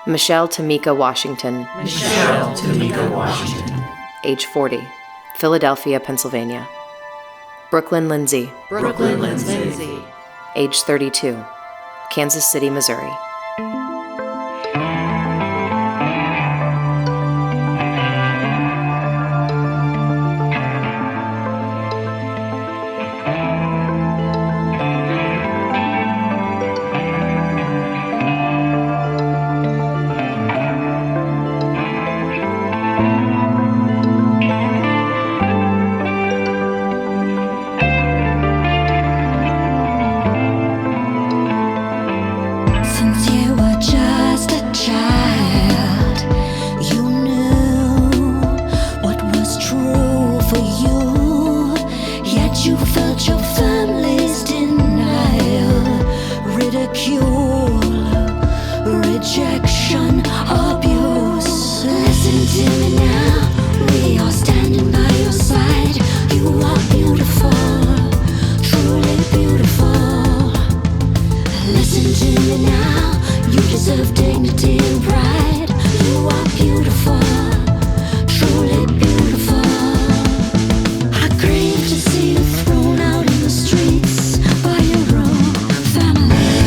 Michelle Tamika Washington. Michelle Tamika Washington. Age 40. Philadelphia, Pennsylvania. Brooklyn Lindsay. Brooklyn Lindsay. Age 32. Kansas City, Missouri. Since you were just a child, you knew what was true for you. Yet you felt your family's denial, ridicule, rejection, abuse. Listen to me now, we are standing by your side. You are beautiful, truly beautiful. Listen to me now, you deserve dignity and pride. You are beautiful, truly beautiful. I grieve to see you thrown out in the streets by your own family.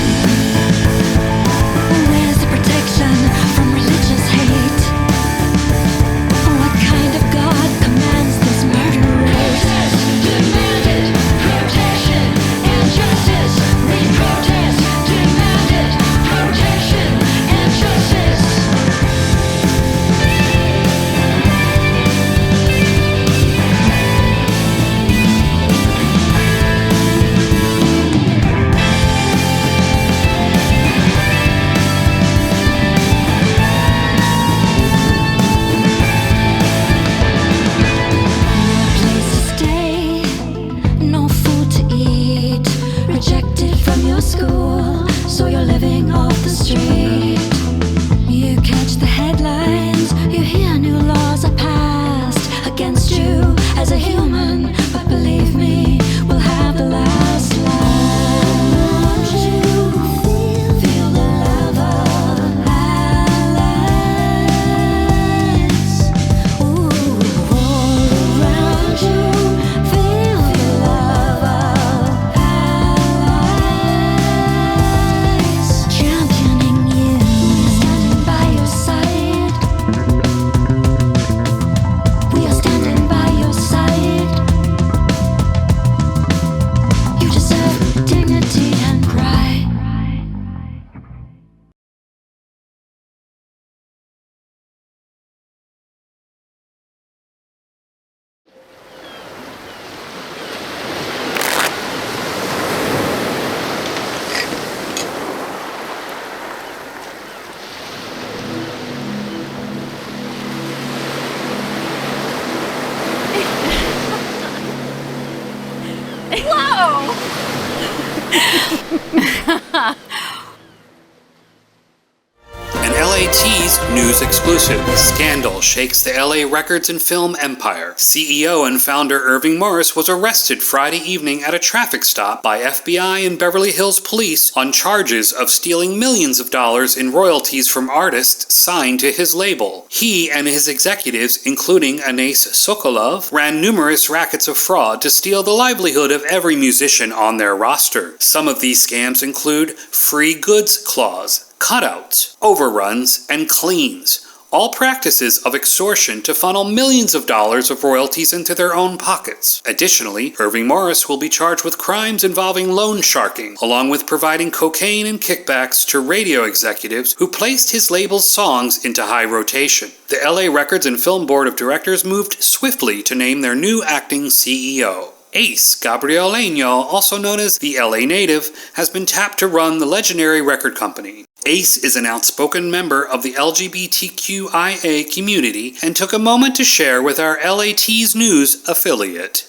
An LA Tease news exclusive. Scandal shakes the LA records and film empire. CEO and founder Irving Morris was arrested Friday evening at a traffic stop by FBI and Beverly Hills police on charges of stealing millions of dollars in royalties from artists signed to his label. He and his executives, including Anais Sokolov, ran numerous rackets of fraud to steal the livelihood of every musician on their roster. Some of these scams include free goods clause, cutouts, overruns, and cleans, all practices of extortion to funnel millions of dollars of royalties into their own pockets. Additionally, Irving Morris will be charged with crimes involving loan sharking, along with providing cocaine and kickbacks to radio executives who placed his label's songs into high rotation. The LA Records and Film Board of Directors moved swiftly to name their new acting CEO. Ace Gabrieleño, also known as the LA native, has been tapped to run the legendary record company. Ace is an outspoken member of the LGBTQIA community and took a moment to share with our LA Tease News affiliate.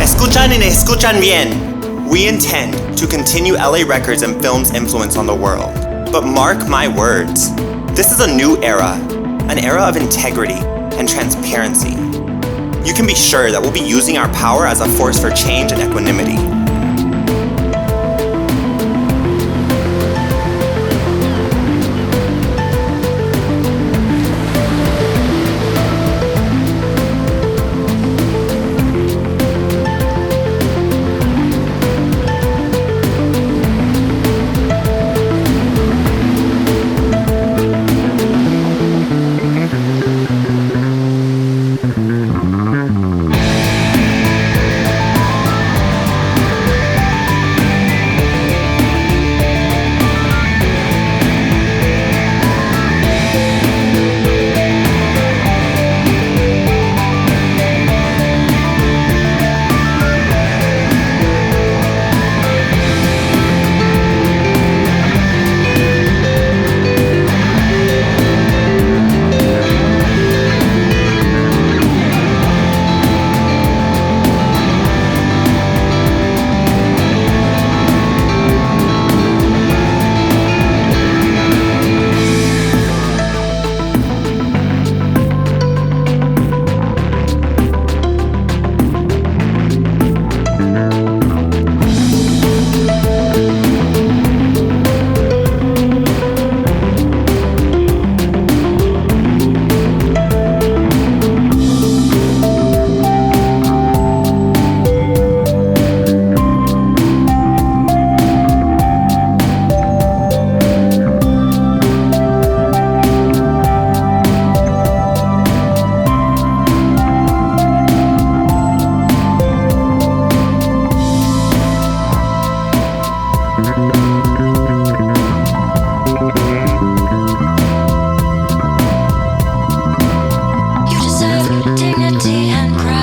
Escuchan y escuchan bien. We intend to continue LA Records and Film's influence on the world. But mark my words, this is a new era, an era of integrity and transparency. You can be sure that we'll be using our power as a force for change and equanimity. You deserve dignity and pride.